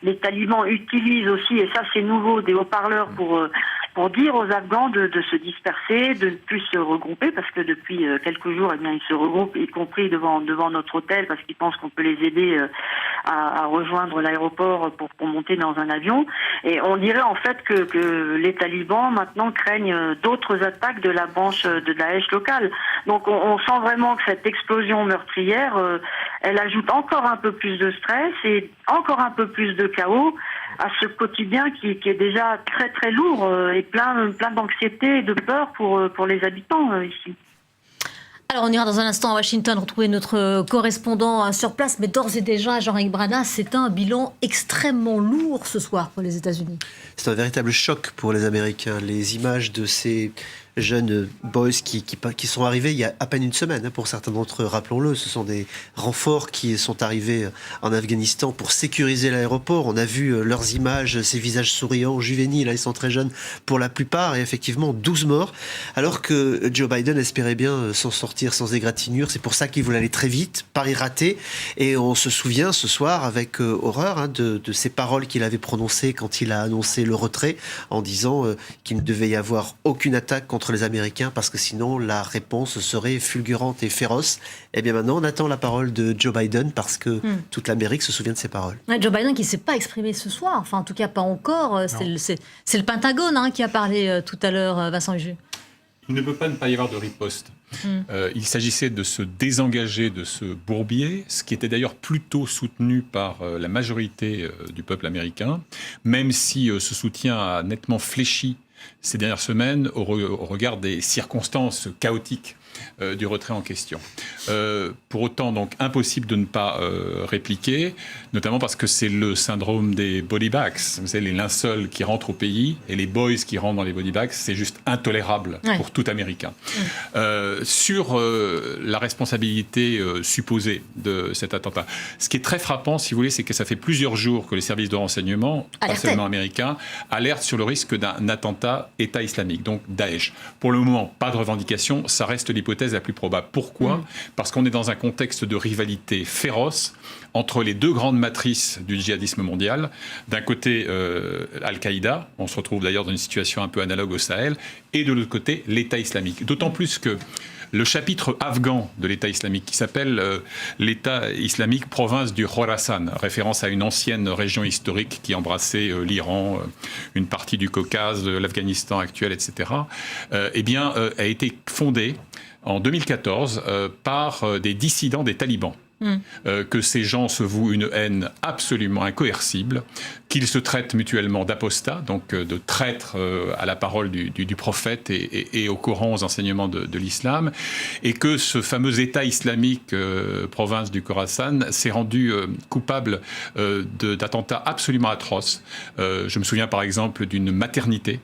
les talibans utilisent aussi, et ça c'est nouveau, des haut-parleurs pour dire aux Afghans de se disperser, de ne plus se regrouper, parce que depuis quelques jours, ils se regroupent, y compris devant notre hôtel, parce qu'ils pensent qu'on peut les aider à rejoindre l'aéroport pour monter dans un avion. Et on dirait en fait que les talibans maintenant craignent d'autres attaques de la branche de Daesh locale. Donc on sent vraiment que cette explosion meurtrière, elle ajoute encore un peu plus de stress et encore un peu plus de chaos à ce quotidien qui est déjà très très lourd et plein d'anxiété et de peur pour les habitants ici. Alors on ira dans un instant à Washington retrouver notre correspondant sur place, mais d'ores et déjà, Jean-Éric Branard, c'est un bilan extrêmement lourd ce soir pour les États-Unis. C'est un véritable choc pour les Américains. Les images de ces jeunes boys qui sont arrivés il y a à peine une semaine, pour certains d'entre eux, rappelons-le. Ce sont des renforts qui sont arrivés en Afghanistan pour sécuriser l'aéroport. On a vu leurs images, ces visages souriants, juvéniles, ils sont très jeunes pour la plupart, et effectivement 12 morts, alors que Joe Biden espérait bien s'en sortir sans égratignure. C'est pour ça qu'il voulait aller très vite, pari raté, et on se souvient ce soir avec horreur de ces paroles qu'il avait prononcées quand il a annoncé le retrait, en disant qu'il ne devait y avoir aucune attaque contre les Américains parce que sinon la réponse serait fulgurante et féroce. Et bien maintenant on attend la parole de Joe Biden parce que toute l'Amérique se souvient de ces paroles. Ouais, Joe Biden qui ne s'est pas exprimé ce soir, enfin en tout cas pas encore, c'est le Pentagone qui a parlé tout à l'heure, Vincent Huju. Il ne peut pas ne pas y avoir de riposte. Il s'agissait de se désengager de ce bourbier, ce qui était d'ailleurs plutôt soutenu par la majorité du peuple américain, même si ce soutien a nettement fléchi ces dernières semaines au regard des circonstances chaotiques du retrait en question. Pour autant, donc, impossible de ne pas répliquer, notamment parce que c'est le syndrome des body bags. Vous savez, les linceuls qui rentrent au pays et les boys qui rentrent dans les body bags, c'est juste intolérable pour tout Américain. Sur la responsabilité supposée de cet attentat, ce qui est très frappant, si vous voulez, c'est que ça fait plusieurs jours que les services de renseignement, pas seulement américains, alertent sur le risque d'un attentat État islamique, donc Daesh. Pour le moment, pas de revendication, ça reste l'hypothèse la plus probable. Pourquoi ? Parce qu'on est dans un contexte de rivalité féroce entre les deux grandes matrices du djihadisme mondial. D'un côté, Al-Qaïda, on se retrouve d'ailleurs dans une situation un peu analogue au Sahel, et de l'autre côté, l'État islamique. D'autant plus que le chapitre afghan de l'État islamique, qui s'appelle l'État islamique province du Khorasan, référence à une ancienne région historique qui embrassait l'Iran, une partie du Caucase, l'Afghanistan actuel, etc., a été fondé en 2014 par des dissidents des talibans. Que ces gens se vouent une haine absolument incoercible, qu'ils se traitent mutuellement d'apostats, donc de traîtres à la parole du prophète et au Coran, aux enseignements de l'islam, et que ce fameux État islamique, province du Khorasan, s'est rendu coupable d'attentats absolument atroces. Je me souviens par exemple d'une maternité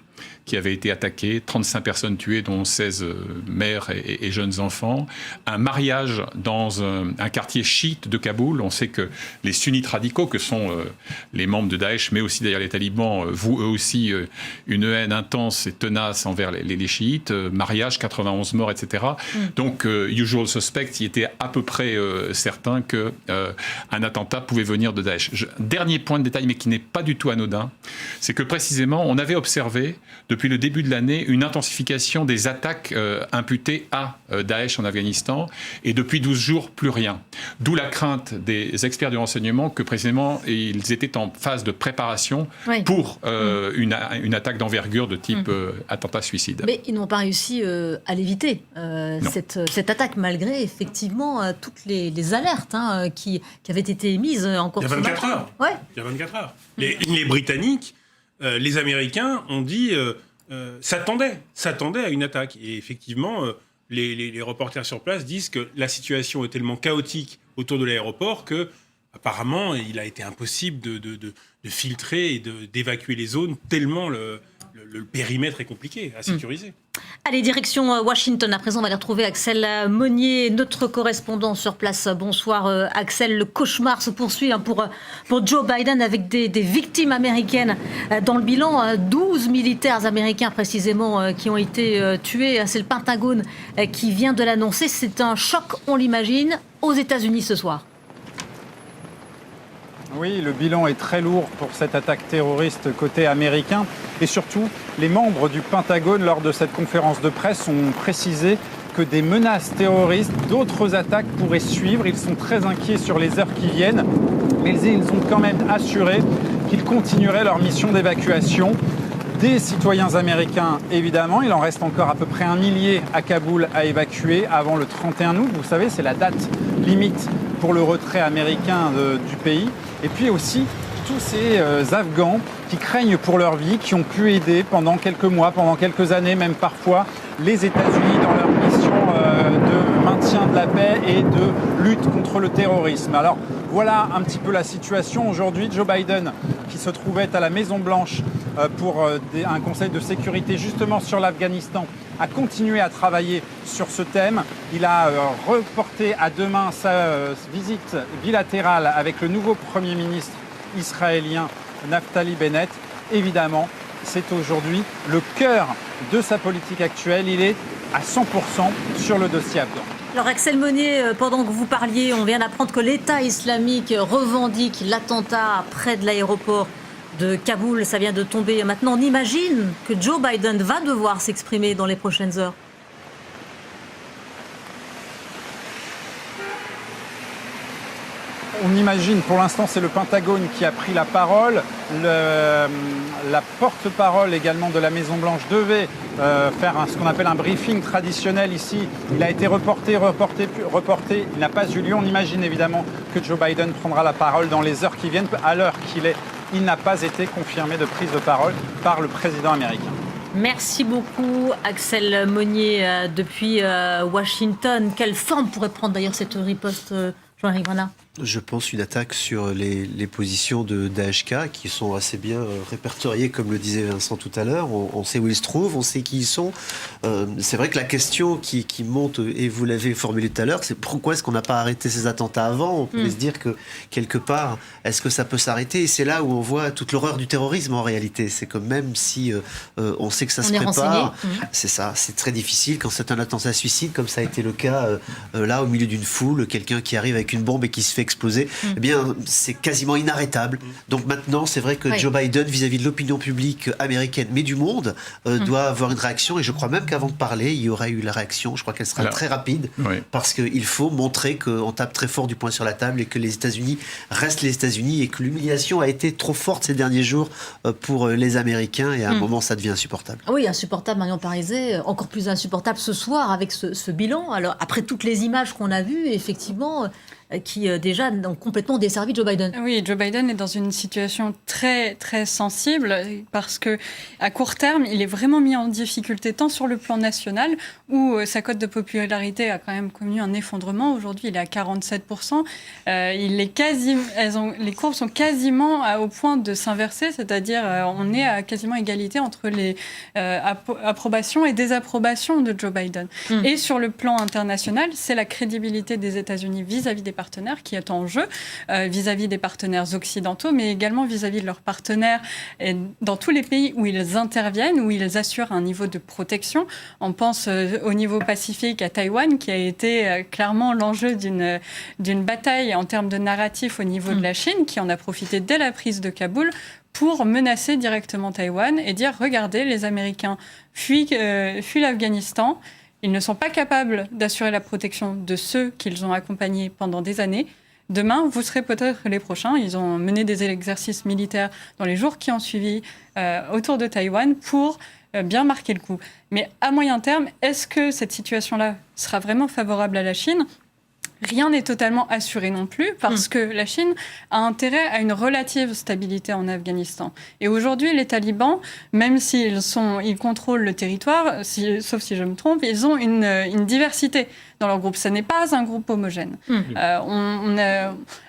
qui avait été attaquée, 35 personnes tuées, dont 16 mères et jeunes enfants. Un mariage dans un quartier chiite de Kaboul. On sait que les sunnites radicaux, que sont les membres de Daesh, mais aussi d'ailleurs les talibans, vouent eux aussi une haine intense et tenace envers les chiites. Mariage, 91 morts, etc. Donc, usual suspect, il était à peu près certain qu'un attentat pouvait venir de Daesh. Dernier point de détail, mais qui n'est pas du tout anodin, c'est que précisément, on avait observé depuis le début de l'année une intensification des attaques imputées à Daesh en Afghanistan, et depuis 12 jours, plus rien. D'où la crainte des experts du renseignement que précisément ils étaient en phase de préparation pour une attaque d'envergure de type attentat-suicide. Mais ils n'ont pas réussi à l'éviter, cette attaque, malgré effectivement toutes les alertes qui avaient été émises encore il y a 24 heures. Il y a 24 heures. Les Britanniques, les Américains ont dit s'attendaient à une attaque. Et effectivement, les reporters sur place disent que la situation est tellement chaotique autour de l'aéroport que apparemment il a été impossible de filtrer et d'évacuer les zones tellement le périmètre est compliqué à sécuriser. Allez, direction Washington. À présent, on va aller retrouver Axel Monnier, notre correspondant sur place. Bonsoir Axel. Le cauchemar se poursuit pour Joe Biden avec des victimes américaines dans le bilan. 12 militaires américains précisément qui ont été tués. C'est le Pentagone qui vient de l'annoncer. C'est un choc, on l'imagine, aux États-Unis ce soir. Oui, le bilan est très lourd pour cette attaque terroriste côté américain. Et surtout, les membres du Pentagone, lors de cette conférence de presse, ont précisé que des menaces terroristes, d'autres attaques pourraient suivre. Ils sont très inquiets sur les heures qui viennent, mais ils ont quand même assuré qu'ils continueraient leur mission d'évacuation. Des citoyens américains, évidemment. Il en reste encore à peu près 1 millier à Kaboul à évacuer avant le 31 août. Vous savez, c'est la date limite pour le retrait américain du pays. Et puis aussi tous ces Afghans qui craignent pour leur vie, qui ont pu aider pendant quelques mois, pendant quelques années, même parfois, les États-Unis dans leur mission de maintien de la paix et de lutte contre le terrorisme. Alors voilà un petit peu la situation aujourd'hui. Joe Biden, qui se trouvait à la Maison-Blanche pour un conseil de sécurité justement sur l'Afghanistan, a continué à travailler sur ce thème. Il a reporté à demain sa visite bilatérale avec le nouveau Premier ministre israélien Naftali Bennett. Évidemment, c'est aujourd'hui le cœur de sa politique actuelle. Il est à 100% sur le dossier afghan. Alors Axel Monnier, pendant que vous parliez, on vient d'apprendre que l'État islamique revendique l'attentat près de l'aéroport de Kaboul. Ça vient de tomber. Maintenant, on imagine que Joe Biden va devoir s'exprimer dans les prochaines heures. On imagine, pour l'instant, c'est le Pentagone qui a pris la parole. La porte-parole également de la Maison-Blanche devait faire ce qu'on appelle un briefing traditionnel ici. Il a été reporté. Il n'a pas eu lieu. On imagine évidemment que Joe Biden prendra la parole dans les heures qui viennent. À l'heure qu'il est, il n'a pas été confirmé de prise de parole par le président américain. Merci beaucoup Axel Monnier depuis Washington. Quelle forme pourrait prendre d'ailleurs cette riposte, Jean-Éric Vanat ? Je pense une attaque sur les positions de d'AHK qui sont assez bien répertoriées, comme le disait Vincent tout à l'heure. On sait où ils se trouvent, on sait qui ils sont. C'est vrai que la question qui monte, et vous l'avez formulée tout à l'heure, c'est pourquoi est-ce qu'on n'a pas arrêté ces attentats avant ? On peut se dire que, quelque part, est-ce que ça peut s'arrêter ? Et c'est là où on voit toute l'horreur du terrorisme en réalité. C'est que même si on sait que ça se prépare, c'est ça, c'est très difficile. Quand c'est un attentat suicide, comme ça a été le cas là, au milieu d'une foule, quelqu'un qui arrive avec une bombe et qui se fait exploser, eh bien, c'est quasiment inarrêtable. Donc maintenant, c'est vrai que Joe Biden, vis-à-vis de l'opinion publique américaine, mais du monde, doit avoir une réaction. Et je crois même qu'avant de parler, il y aurait eu la réaction. Je crois qu'elle sera très rapide, parce qu'il faut montrer qu'on tape très fort du poing sur la table et que les États-Unis restent les États-Unis et que l'humiliation a été trop forte ces derniers jours pour les Américains. Et à un moment, ça devient insupportable. Oui, insupportable, Marion Parizet. Encore plus insupportable ce soir avec ce bilan. Alors, après toutes les images qu'on a vues, effectivement, qui déjà ont complètement desservi Joe Biden. Oui, Joe Biden est dans une situation très très sensible parce que à court terme, il est vraiment mis en difficulté tant sur le plan national où sa cote de popularité a quand même connu un effondrement. Aujourd'hui, il est à 47%. Les courbes sont quasiment au point de s'inverser, c'est-à-dire on est à quasiment égalité entre les approbations et désapprobations de Joe Biden. Et sur le plan international, c'est la crédibilité des États-Unis vis-à-vis des partenaires qui est en jeu, vis-à-vis des partenaires occidentaux, mais également vis-à-vis de leurs partenaires dans tous les pays où ils interviennent, où ils assurent un niveau de protection. On pense au niveau pacifique à Taïwan, qui a été clairement l'enjeu d'une bataille en termes de narratif au niveau de la Chine, qui en a profité dès la prise de Kaboul pour menacer directement Taïwan et dire « Regardez, les Américains fuient l'Afghanistan ». Ils ne sont pas capables d'assurer la protection de ceux qu'ils ont accompagnés pendant des années. Demain, vous serez peut-être les prochains. Ils ont mené des exercices militaires dans les jours qui ont suivi autour de Taïwan pour bien marquer le coup. Mais à moyen terme, est-ce que cette situation-là sera vraiment favorable à la Chine ? Rien n'est totalement assuré non plus parce que la Chine a intérêt à une relative stabilité en Afghanistan. Et aujourd'hui, les talibans, même s'ils contrôlent le territoire, sauf si je me trompe, ils ont une diversité dans leur groupe. Ce n'est pas un groupe homogène.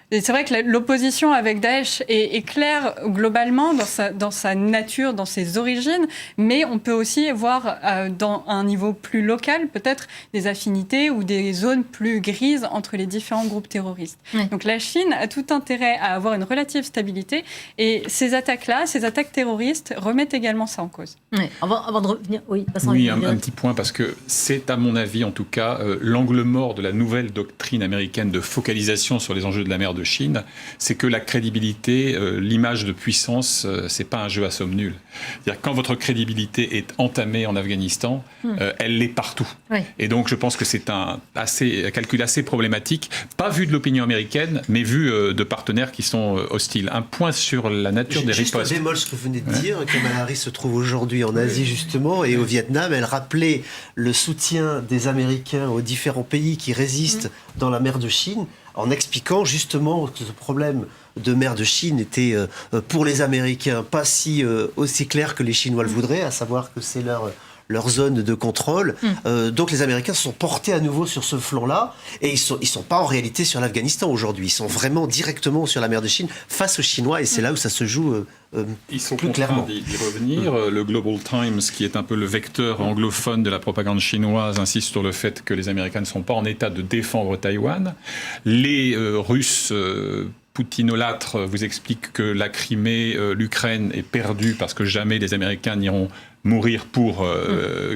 Et c'est vrai que l'opposition avec Daesh est claire globalement dans sa nature, dans ses origines, mais on peut aussi voir dans un niveau plus local peut-être des affinités ou des zones plus grises entre les différents groupes terroristes. Donc la Chine a tout intérêt à avoir une relative stabilité et ces attaques-là, ces attaques terroristes remettent également ça en cause. Avant de revenir, un petit point parce que c'est à mon avis en tout cas l'angle mort de la nouvelle doctrine américaine de focalisation sur les enjeux de la mer de Chine, c'est que la crédibilité, l'image de puissance, c'est pas un jeu à somme nulle. C'est-à-dire quand votre crédibilité est entamée en Afghanistan, elle l'est partout. Et donc je pense que c'est un calcul assez problématique, pas vu de l'opinion américaine, mais vu de partenaires qui sont hostiles. Un point sur la nature des ripostes. Juste un bémol, ce que vous venez de dire, Kamala Harris se trouve aujourd'hui en Asie justement et au Vietnam, elle rappelait le soutien des Américains aux différents pays qui résistent dans la mer de Chine, en expliquant justement que ce problème de mer de Chine était pour les Américains pas aussi clair que les Chinois le voudraient, à savoir que c'est leur leur zone de contrôle. Donc les Américains se sont portés à nouveau sur ce flanc-là, et ils sont pas en réalité sur l'Afghanistan aujourd'hui. Ils sont vraiment directement sur la mer de Chine face aux Chinois, et c'est là où ça se joue Ils sont plus contraints clairement. d'y revenir. Le Global Times, qui est un peu le vecteur anglophone de la propagande chinoise, insiste sur le fait que les Américains ne sont pas en état de défendre Taïwan. Les Russes poutinolâtres vous expliquent que la Crimée, l'Ukraine est perdue parce que jamais les Américains n'iront mourir pour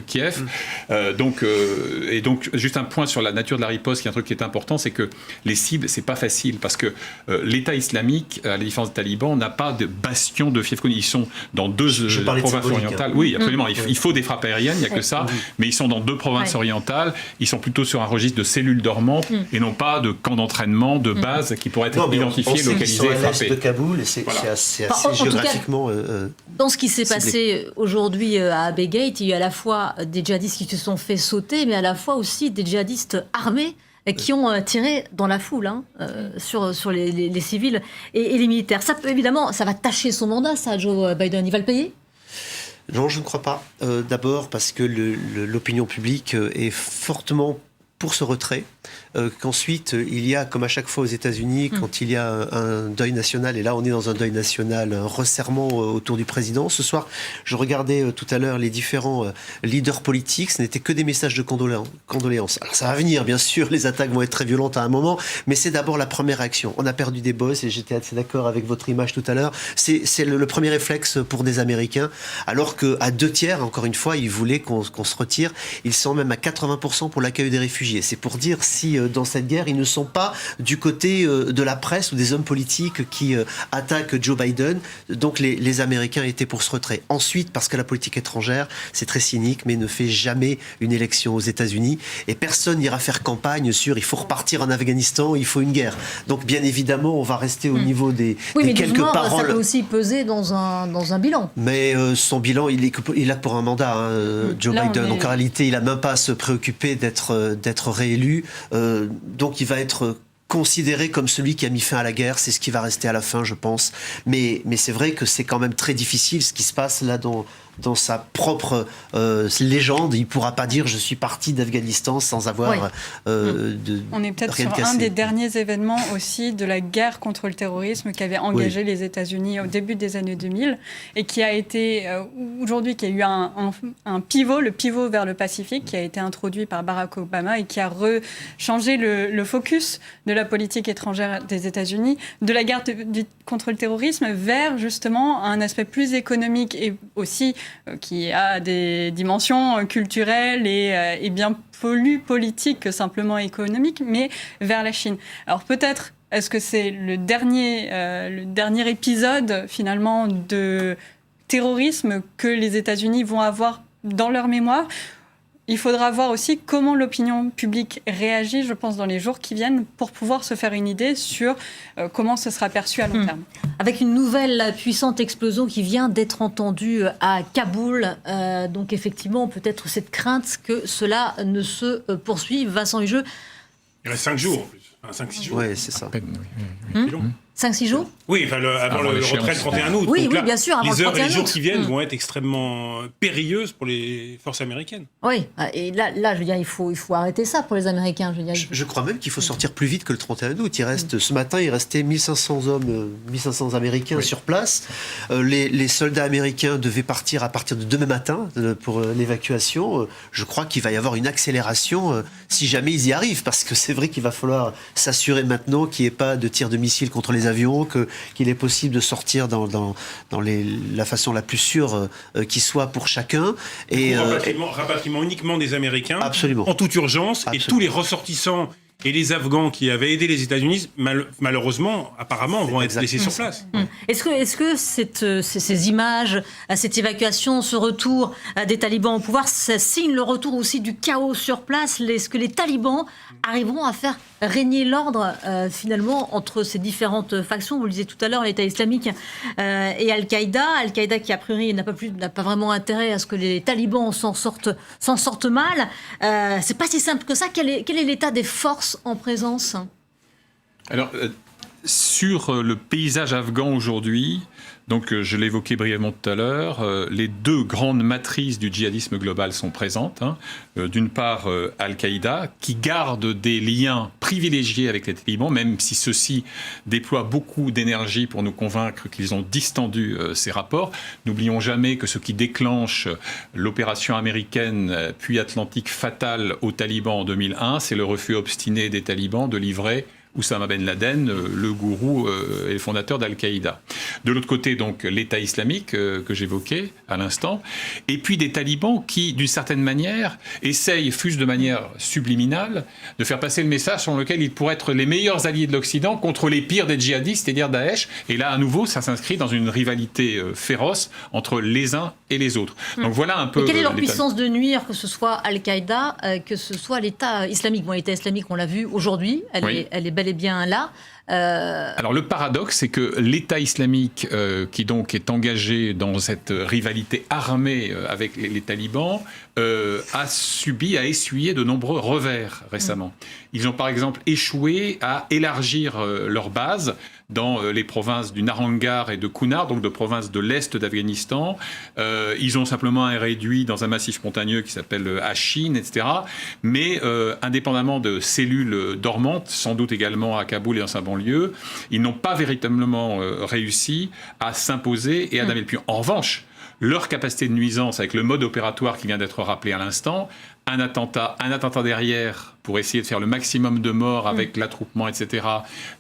Kiev. Donc, juste un point sur la nature de la riposte, qui est un truc qui est important, c'est que les cibles, c'est pas facile, parce que l'État islamique, à la différence des talibans, n'a pas de bastion de fief connu. Ils sont dans deux provinces orientales. Oui, absolument. Il faut des frappes aériennes, il n'y a que ça, mais ils sont dans deux provinces orientales. Ils sont plutôt sur un registre de cellules dormantes et non pas de camps d'entraînement, de bases qui pourraient être identifiées, localisées et frappées. De Kaboul, et c'est assez géographiquement. Dans ce qui s'est passé aujourd'hui à Abbey Gate, il y a à la fois des djihadistes qui se sont fait sauter, mais à la fois aussi des djihadistes armés qui ont tiré dans la foule sur les civils et les militaires. Ça, évidemment, ça va tâcher son mandat, ça, Joe Biden. Il va le payer ? Non, je ne crois pas. D'abord parce que l'opinion publique est fortement pour ce retrait, qu'ensuite il y a, comme à chaque fois aux États-Unis, quand il y a un deuil national, et là on est dans un deuil national, un resserrement autour du président. Ce soir, je regardais tout à l'heure les différents leaders politiques, ce n'était que des messages de condoléances. Alors ça va venir, bien sûr, les attaques vont être très violentes à un moment, mais c'est d'abord la première réaction. On a perdu des boss, et j'étais assez d'accord avec votre image tout à l'heure, c'est le premier réflexe pour des Américains, alors qu'à 2/3, encore une fois, ils voulaient qu'on se retire. Ils sont même à 80% pour l'accueil des réfugiés. C'est pour dire si dans cette guerre, ils ne sont pas du côté de la presse ou des hommes politiques qui attaquent Joe Biden. Donc les Américains étaient pour ce retrait. Ensuite, parce que la politique étrangère, c'est très cynique, mais ne fait jamais une élection aux États-Unis. Et personne n'ira faire campagne sur il faut repartir en Afghanistan, il faut une guerre. Donc bien évidemment, on va rester au niveau des quelques paroles. Ça peut aussi peser dans un bilan. Mais son bilan, il est là pour un mandat, Joe Biden. Donc en réalité, il n'a même pas à se préoccuper d'être réélu. Donc il va être considéré comme celui qui a mis fin à la guerre. C'est ce qui va rester à la fin, je pense. Mais c'est vrai que c'est quand même très difficile ce qui se passe là dans sa propre légende. Il ne pourra pas dire « je suis parti d'Afghanistan sans avoir On est peut-être sur un des derniers événements aussi de la guerre contre le terrorisme qui avait engagé les États-Unis au début des années 2000 et qui a été, aujourd'hui, qui a eu un pivot, le pivot vers le Pacifique, qui a été introduit par Barack Obama et qui a changé le focus de la politique étrangère des États-Unis, de la guerre contre le terrorisme vers justement un aspect plus économique et aussi qui a des dimensions culturelles et bien plus politiques que simplement économiques, mais vers la Chine. Alors peut-être, est-ce que c'est le dernier épisode finalement de terrorisme que les États-Unis vont avoir dans leur mémoire ? Il faudra voir aussi comment l'opinion publique réagit, je pense, dans les jours qui viennent, pour pouvoir se faire une idée sur comment ce sera perçu à long terme. Avec une nouvelle puissante explosion qui vient d'être entendue à Kaboul, donc effectivement, peut-être cette crainte que cela ne se poursuive. Vincent Hugeux. Il reste 5 jours en plus. 5-6 jours. Oui, c'est ça. 5-6 jours ? Oui, avant le retrait le 31 août. Oui, donc là, bien sûr, avant les le heures 31 et les jours août. qui viennent vont être extrêmement périlleuses pour les forces américaines. Oui, et là, je veux dire, il faut arrêter ça pour les Américains. Je crois même qu'il faut sortir plus vite que le 31 août. Ce matin, il restait 1500 hommes, 1500 Américains sur place. Les soldats américains devaient partir à partir de demain matin pour l'évacuation. Je crois qu'il va y avoir une accélération si jamais ils y arrivent, parce que c'est vrai qu'il va falloir s'assurer maintenant qu'il n'y ait pas de tir de missiles contre les avions, qu'il est possible de sortir dans la façon la plus sûre qui soit pour chacun. Et rapatriement uniquement des Américains, absolument, en toute urgence, et tous les ressortissants et les Afghans qui avaient aidé les États-Unis, malheureusement, apparemment, vont être laissés sur place. Est-ce que ces images, cette évacuation, ce retour des talibans au pouvoir, ça signe le retour aussi du chaos sur place ? Est-ce que les talibans arriveront à faire régner l'ordre finalement entre ces différentes factions ? Vous le disiez tout à l'heure, l'État islamique et Al-Qaïda. Al-Qaïda qui a priori n'a pas vraiment intérêt à ce que les talibans s'en sortent mal. C'est pas si simple que ça. Quel est l'état des forces en présence ? Alors, Sur le paysage afghan aujourd'hui, donc je l'évoquais brièvement tout à l'heure, les deux grandes matrices du djihadisme global sont présentes. D'une part, Al-Qaïda, qui garde des liens privilégiés avec les talibans, même si ceux-ci déploient beaucoup d'énergie pour nous convaincre qu'ils ont distendu ces rapports. N'oublions jamais que ce qui déclenche l'opération américaine puis atlantique fatale aux talibans en 2001, c'est le refus obstiné des talibans de livrer Oussama Ben Laden, le gourou et le fondateur d'Al-Qaïda. De l'autre côté, donc, l'État islamique que j'évoquais à l'instant, et puis des talibans qui, d'une certaine manière, essayent, fût-ce de manière subliminale, de faire passer le message selon lequel ils pourraient être les meilleurs alliés de l'Occident contre les pires des djihadistes, c'est-à-dire Daesh. Et là, à nouveau, ça s'inscrit dans une rivalité féroce entre les uns et les autres. Donc voilà un peu... Et quelle est leur puissance de nuire, que ce soit Al-Qaïda, que ce soit l'État islamique? Bon, l'État islamique, on l'a vu aujourd'hui, elle est bel et bien là. Alors le paradoxe, c'est que l'État islamique, qui donc est engagé dans cette rivalité armée avec les talibans, a essuyé de nombreux revers récemment. Ils ont par exemple échoué à élargir leur base dans les provinces du Naranggar et de Kunar, donc de provinces de l'Est d'Afghanistan. Ils ont simplement réduit dans un massif montagneux qui s'appelle Achin, etc. Mais indépendamment de cellules dormantes, sans doute également à Kaboul et dans sa banlieue, ils n'ont pas véritablement réussi à s'imposer et à damer le pied. En revanche, leur capacité de nuisance avec le mode opératoire qui vient d'être rappelé à l'instant, un attentat derrière pour essayer de faire le maximum de morts avec l'attroupement, etc.,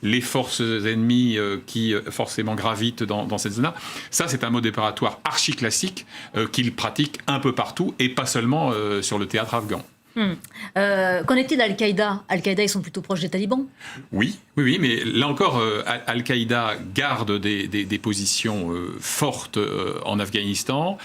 les forces ennemies qui forcément gravitent dans cette zone-là. Ça, c'est un mode opératoire archi-classique qu'ils pratiquent un peu partout et pas seulement sur le théâtre afghan. Qu'en est-il d'Al-Qaïda? Al-Qaïda, ils sont plutôt proches des talibans? Oui, mais là encore, Al-Qaïda garde des positions fortes en Afghanistan,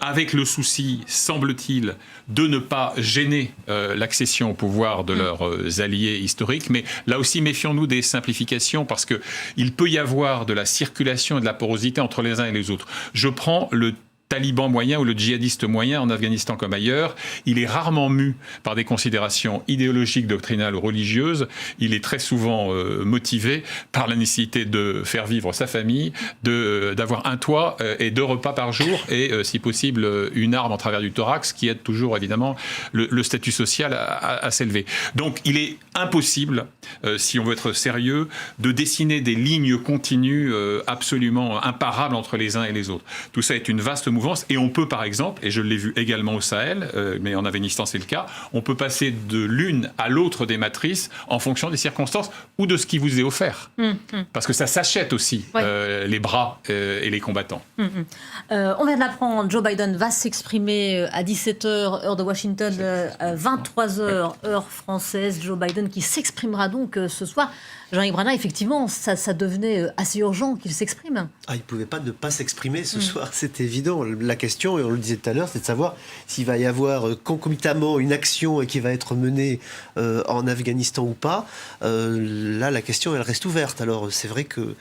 avec le souci, semble-t-il, de ne pas gêner l'accession au pouvoir de leurs alliés historiques. Mais là aussi, méfions-nous des simplifications, parce qu'il peut y avoir de la circulation et de la porosité entre les uns et les autres. Je prends le taliban moyen ou le djihadiste moyen en Afghanistan comme ailleurs, il est rarement mu par des considérations idéologiques, doctrinales ou religieuses. Il est très souvent motivé par la nécessité de faire vivre sa famille, d'avoir un toit et 2 repas par jour et, si possible, une arme en travers du thorax qui aide toujours, évidemment, le statut social à s'élever. Donc, il est impossible, si on veut être sérieux, de dessiner des lignes continues absolument imparables entre les uns et les autres. Tout ça est une vaste mouvance et on peut par exemple, et je l'ai vu également au Sahel, mais en Afghanistan c'est le cas, on peut passer de l'une à l'autre des matrices en fonction des circonstances ou de ce qui vous est offert. Parce que ça s'achète aussi, les bras et les combattants. On vient de l'apprendre, Joe Biden va s'exprimer à 17h, heure de Washington, 23h, heure française. Joe Biden qui s'exprimera donc ce soir. Jean-Yves Brana, effectivement, ça devenait assez urgent qu'il s'exprime. Il ne pouvait pas ne pas s'exprimer ce soir, c'est évident. La question, et on le disait tout à l'heure, c'est de savoir s'il va y avoir concomitamment une action qui va être menée en Afghanistan ou pas. Là, la question, elle reste ouverte. Alors, c'est vrai que,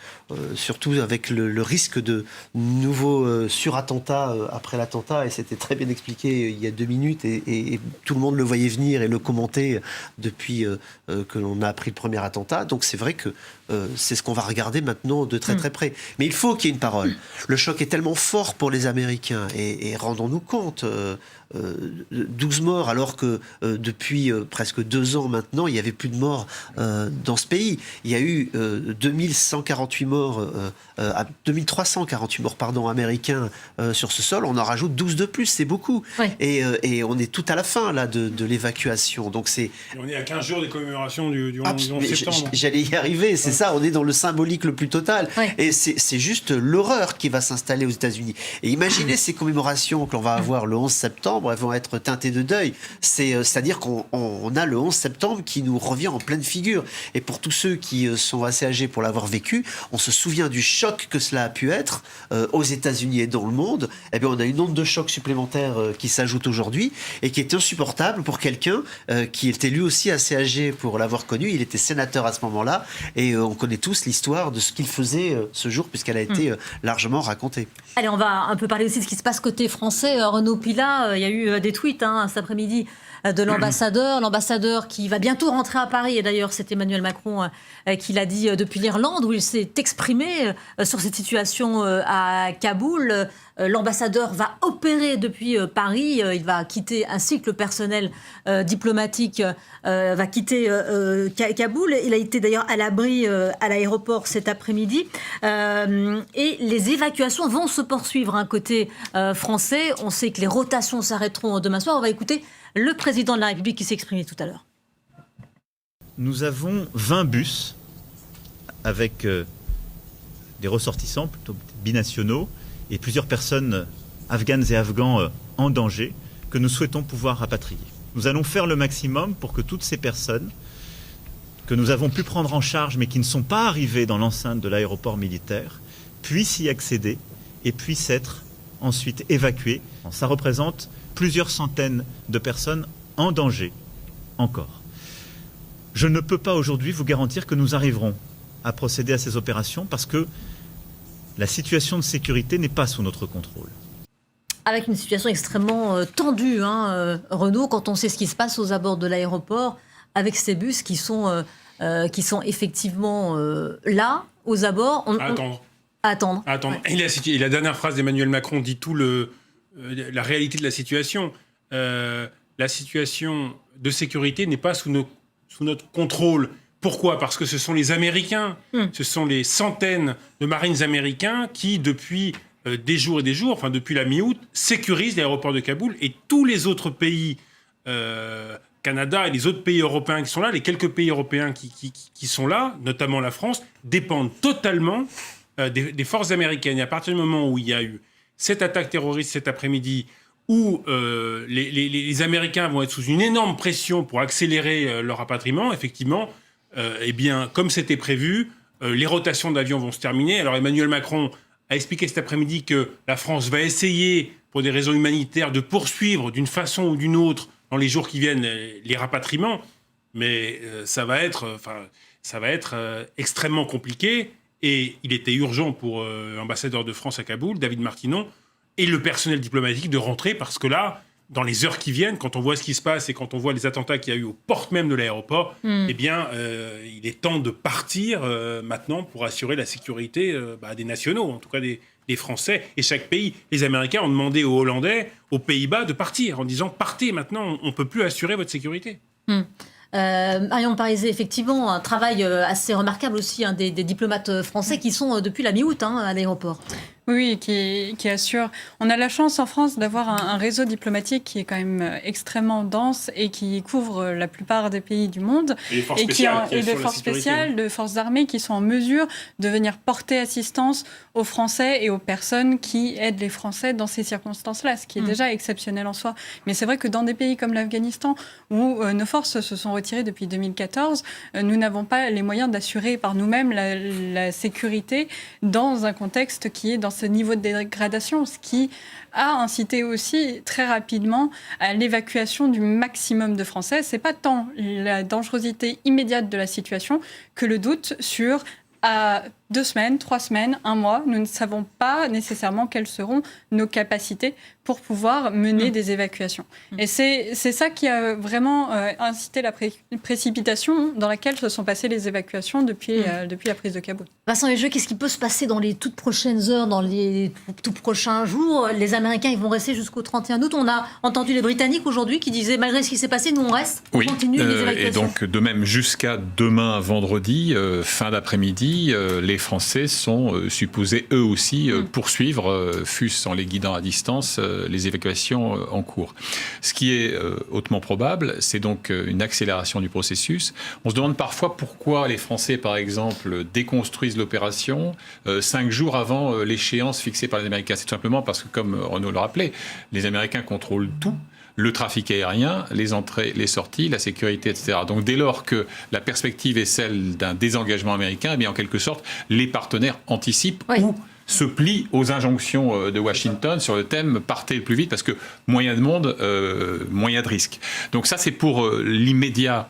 surtout avec le risque de nouveaux surattentats après l'attentat, et c'était très bien expliqué il y a 2 minutes, et tout le monde le voyait venir et le commentait depuis que l'on a appris le premier attentat. Donc, c'est vrai que c'est ce qu'on va regarder maintenant de très très près. Mais il faut qu'il y ait une parole. Le choc est tellement fort pour les Américains et rendons-nous compte, 12 morts alors que depuis presque 2 ans maintenant, il n'y avait plus de morts dans ce pays. Il y a eu 2148 morts, 2348 morts pardon, américains sur ce sol. On en rajoute 12 de plus, c'est beaucoup. Et on est tout à la fin là, de l'évacuation. Donc c'est... Et on est à 15 jours des commémorations du 11 septembre. J'allais y arriver, c'est ça, on est dans le symbolique le plus total. Et c'est juste l'horreur qui va s'installer aux États-Unis. Et imaginez ces commémorations que l'on va avoir le 11 septembre, elles vont être teintées de deuil. C'est-à-dire qu'on a le 11 septembre qui nous revient en pleine figure. Et pour tous ceux qui sont assez âgés pour l'avoir vécu, on se souvient du choc que cela a pu être aux États-Unis et dans le monde. Eh bien, on a une onde de choc supplémentaire qui s'ajoute aujourd'hui et qui est insupportable pour quelqu'un qui était lui aussi assez âgé pour l'avoir connu. Il était sénateur à ce moment-là et on connaît tous l'histoire de ce qu'il faisait ce jour puisqu'elle a été largement racontée. Allez, on va un peu parler aussi de ce qui se passe côté français. Renaud Pilat, il y a eu des tweets cet après-midi de l'ambassadeur qui va bientôt rentrer à Paris. Et d'ailleurs, c'est Emmanuel Macron qui l'a dit depuis l'Irlande, où il s'est exprimé sur cette situation à Kaboul. L'ambassadeur va opérer depuis Paris. Il va quitter, ainsi que le personnel diplomatique va quitter Kaboul. Il a été d'ailleurs à l'abri à l'aéroport cet après-midi. Et les évacuations vont se poursuivre côté français. On sait que les rotations s'arrêteront demain soir. On va écouter le président de la République qui s'est exprimé tout à l'heure. Nous avons 20 bus avec des ressortissants, plutôt binationaux, et plusieurs personnes afghanes et afghans en danger que nous souhaitons pouvoir rapatrier. Nous allons faire le maximum pour que toutes ces personnes que nous avons pu prendre en charge mais qui ne sont pas arrivées dans l'enceinte de l'aéroport militaire puissent y accéder et puissent être ensuite évacuées. Ça représente plusieurs centaines de personnes en danger encore. Je ne peux pas aujourd'hui vous garantir que nous arriverons à procéder à ces opérations parce que la situation de sécurité n'est pas sous notre contrôle. Avec une situation extrêmement tendue, Renaud, quand on sait ce qui se passe aux abords de l'aéroport, avec ces bus qui sont effectivement là, aux abords. Attendre. Ouais. Et la dernière phrase d'Emmanuel Macron dit tout la réalité de la situation. La situation de sécurité n'est pas sous notre contrôle. Pourquoi ? Parce que ce sont les Américains, ce sont les centaines de Marines américains qui, depuis des jours et des jours, enfin depuis la mi-août, sécurisent l'aéroport de Kaboul, et tous les autres pays, Canada et les autres pays européens qui sont là, les quelques pays européens qui sont là, notamment la France, dépendent totalement des forces américaines. Et à partir du moment où il y a eu cette attaque terroriste cet après-midi, où les Américains vont être sous une énorme pression pour accélérer leur rapatriement, effectivement, eh bien, comme c'était prévu, les rotations d'avions vont se terminer. Alors Emmanuel Macron a expliqué cet après-midi que la France va essayer, pour des raisons humanitaires, de poursuivre d'une façon ou d'une autre, dans les jours qui viennent, les rapatriements. Mais ça va être extrêmement compliqué. Et il était urgent pour l'ambassadeur de France à Kaboul, David Martinon, et le personnel diplomatique de rentrer, parce que là, dans les heures qui viennent, quand on voit ce qui se passe et quand on voit les attentats qu'il y a eu aux portes même de l'aéroport, eh bien, il est temps de partir maintenant pour assurer la sécurité des nationaux, en tout cas des Français. Et chaque pays, les Américains ont demandé aux Hollandais, aux Pays-Bas, de partir, en disant « Partez maintenant, on ne peut plus assurer votre sécurité ». Marion Parizet, effectivement, un travail assez remarquable aussi des diplomates français qui sont depuis la mi-août à l'aéroport. Oui, qui assure. On a la chance en France d'avoir un réseau diplomatique qui est quand même extrêmement dense et qui couvre la plupart des pays du monde. Et des forces spéciales, de forces armées qui sont en mesure de venir porter assistance aux Français et aux personnes qui aident les Français dans ces circonstances-là, ce qui est déjà exceptionnel en soi. Mais c'est vrai que dans des pays comme l'Afghanistan, où nos forces se sont retirées depuis 2014, nous n'avons pas les moyens d'assurer par nous-mêmes la sécurité dans un contexte qui est dans ce niveau de dégradation, ce qui a incité aussi très rapidement à l'évacuation du maximum de Français. C'est pas tant la dangerosité immédiate de la situation que le doute sur 2 semaines, 3 semaines, 1 mois. Nous ne savons pas nécessairement quelles seront nos capacités pour pouvoir mener des évacuations. Et c'est ça qui a vraiment incité la précipitation dans laquelle se sont passées les évacuations depuis la prise de Kaboul. Vincent Lesjeux, qu'est-ce qui peut se passer dans les toutes prochaines heures, dans les tout prochains jours ? Les Américains, ils vont rester jusqu'au 31 août. On a entendu les Britanniques aujourd'hui qui disaient, malgré ce qui s'est passé, nous on reste, on continue les évacuations. Et donc, de même, jusqu'à demain, vendredi, fin d'après-midi, les Français sont supposés eux aussi poursuivre, fût-ce en les guidant à distance, les évacuations en cours. Ce qui est hautement probable, c'est donc une accélération du processus. On se demande parfois pourquoi les Français, par exemple, déconstruisent l'opération 5 jours avant l'échéance fixée par les Américains. C'est tout simplement parce que, comme Renaud le rappelait, les Américains contrôlent tout. Le trafic aérien, les entrées, les sorties, la sécurité, etc. Donc dès lors que la perspective est celle d'un désengagement américain, eh bien en quelque sorte, les partenaires anticipent ou se plient aux injonctions de Washington sur le thème « partez le plus vite » parce que moyen de monde, moyen de risque. Donc ça, c'est pour l'immédiat,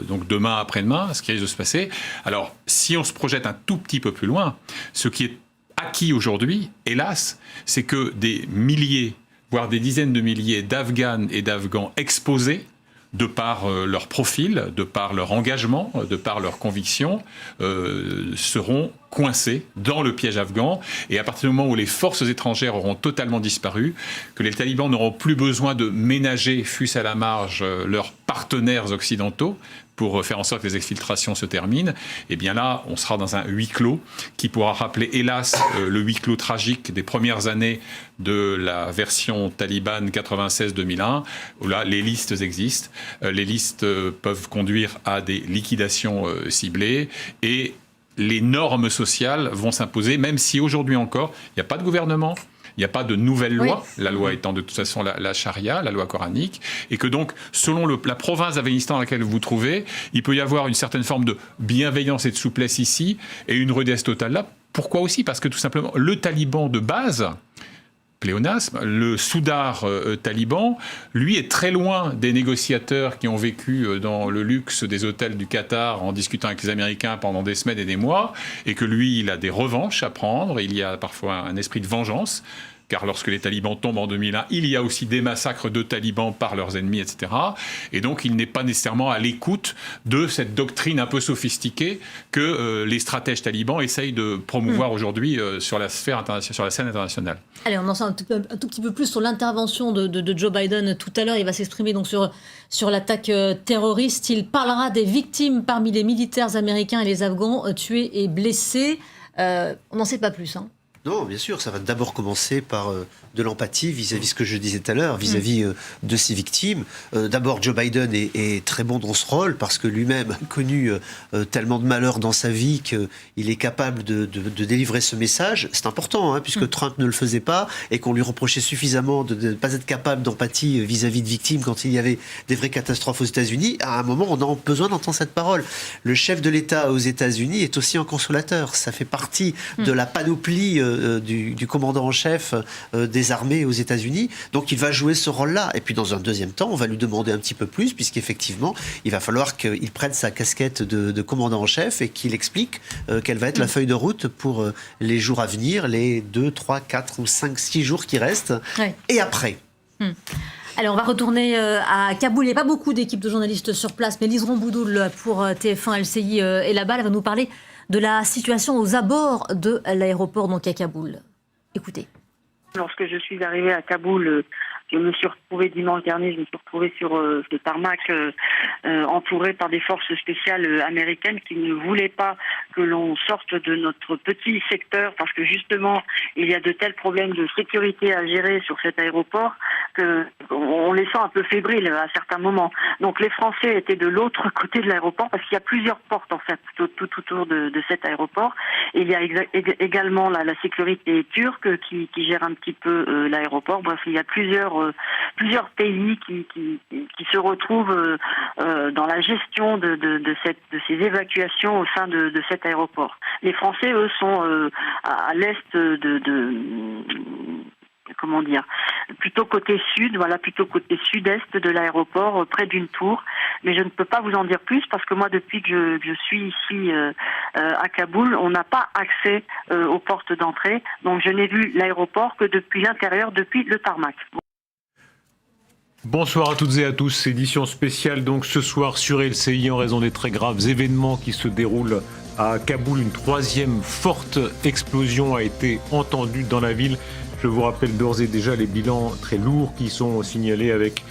donc demain, après-demain, ce qui risque de se passer. Alors, si on se projette un tout petit peu plus loin, ce qui est acquis aujourd'hui, hélas, c'est que des milliers voire des dizaines de milliers d'Afghanes et d'Afghans exposés de par leur profil, de par leur engagement, de par leurs convictions, seront coincés dans le piège afghan. Et à partir du moment où les forces étrangères auront totalement disparu, que les talibans n'auront plus besoin de ménager, fût-ce à la marge, leurs partenaires occidentaux, pour faire en sorte que les exfiltrations se terminent, et bien là, on sera dans un huis clos qui pourra rappeler, hélas, le huis clos tragique des premières années de la version talibane 96-2001, où là, les listes existent. Les listes peuvent conduire à des liquidations ciblées, et les normes sociales vont s'imposer, même si aujourd'hui encore, il n'y a pas de gouvernement, il n'y a pas de nouvelle loi, la loi étant de toute façon la charia, la loi coranique, et que donc, selon la province d'Afghanistan dans laquelle vous vous trouvez, il peut y avoir une certaine forme de bienveillance et de souplesse ici, et une rudesse totale là. Pourquoi aussi ? Parce que tout simplement, le taliban de base, pléonasme, le soudar taliban, lui est très loin des négociateurs qui ont vécu dans le luxe des hôtels du Qatar en discutant avec les Américains pendant des semaines et des mois, et que lui, il a des revanches à prendre, il y a parfois un esprit de vengeance, car lorsque les talibans tombent en 2001, il y a aussi des massacres de talibans par leurs ennemis, etc. Et donc, il n'est pas nécessairement à l'écoute de cette doctrine un peu sophistiquée que les stratèges talibans essayent de promouvoir aujourd'hui sur la scène internationale. Allez, on en sait un tout petit peu plus sur l'intervention de Joe Biden tout à l'heure. Il va s'exprimer donc sur l'attaque terroriste. Il parlera des victimes parmi les militaires américains et les Afghans tués et blessés. On n'en sait pas plus, hein. Non, bien sûr, ça va d'abord commencer par de l'empathie vis-à-vis de ce que je disais tout à l'heure, vis-à-vis de ses victimes. D'abord, Joe Biden est très bon dans ce rôle parce que lui-même a connu tellement de malheurs dans sa vie qu'il est capable de délivrer ce message. C'est important, hein, puisque Trump ne le faisait pas et qu'on lui reprochait suffisamment de ne pas être capable d'empathie vis-à-vis de victimes quand il y avait des vraies catastrophes aux États-Unis. À un moment, on a besoin d'entendre cette parole. Le chef de l'État aux États-Unis est aussi un consolateur. Ça fait partie de la panoplie du commandant en chef des armées aux États-Unis. Donc il va jouer ce rôle-là. Et puis dans un deuxième temps, on va lui demander un petit peu plus, puisqu'effectivement, il va falloir qu'il prenne sa casquette de commandant en chef et qu'il explique quelle va être la feuille de route pour les jours à venir, les 2, 3, 4 ou 5, 6 jours qui restent. Ouais. Et après. Allez, on va retourner à Kaboul. Il n'y a pas beaucoup d'équipes de journalistes sur place, mais Lise Romboudoul pour TF1 LCI est là-bas. Elle va nous parler de la situation aux abords de l'aéroport donc à Kaboul. Écoutez. Lorsque je suis arrivée à Kaboul, je me suis retrouvée dimanche dernier, sur le tarmac entourée par des forces spéciales américaines qui ne voulaient pas que l'on sorte de notre petit secteur parce que justement il y a de tels problèmes de sécurité à gérer sur cet aéroport qu'on les sent un peu fébriles à certains moments. Donc les Français étaient de l'autre côté de l'aéroport parce qu'il y a plusieurs portes en fait tout autour de cet aéroport. Et il y a également la sécurité turque qui gère un petit peu l'aéroport. Bref, il y a plusieurs pays qui se retrouvent dans la gestion de ces évacuations au sein de cet aéroport. Les Français, eux, sont à l'est plutôt côté sud, plutôt côté sud-est de l'aéroport, près d'une tour. Mais je ne peux pas vous en dire plus parce que moi, depuis que je suis ici à Kaboul, on n'a pas accès aux portes d'entrée. Donc je n'ai vu l'aéroport que depuis l'intérieur, depuis le tarmac. Bonsoir à toutes et à tous, édition spéciale donc ce soir sur LCI en raison des très graves événements qui se déroulent à Kaboul. Une troisième forte explosion a été entendue dans la ville. Je vous rappelle d'ores et déjà les bilans très lourds qui sont signalés avec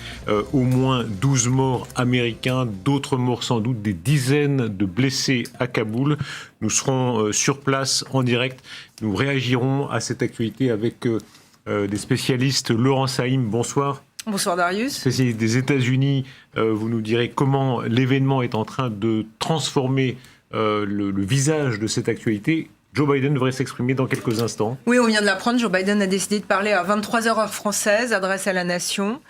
au moins 12 morts américains, d'autres morts sans doute, des dizaines de blessés à Kaboul. Nous serons sur place en direct, nous réagirons à cette actualité avec des spécialistes. Laurent Saïm, bonsoir. Bonsoir Darius. Spécialiste des États-Unis, vous nous direz comment l'événement est en train de transformer le visage de cette actualité. Joe Biden devrait s'exprimer dans quelques instants. Oui, on vient de l'apprendre. Joe Biden a décidé de parler à 23h heure française, adresse à la nation.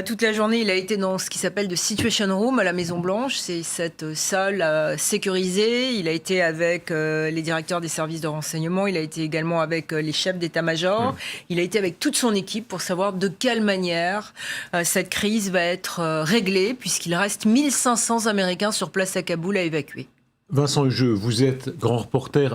Toute la journée, il a été dans ce qui s'appelle de Situation Room à la Maison-Blanche. C'est cette salle sécurisée. Il a été avec les directeurs des services de renseignement. Il a été également avec les chefs d'état-major. Il a été avec toute son équipe pour savoir de quelle manière cette crise va être réglée, puisqu'il reste 1500 Américains sur place à Kaboul à évacuer. Vincent Hugeux, vous êtes grand reporter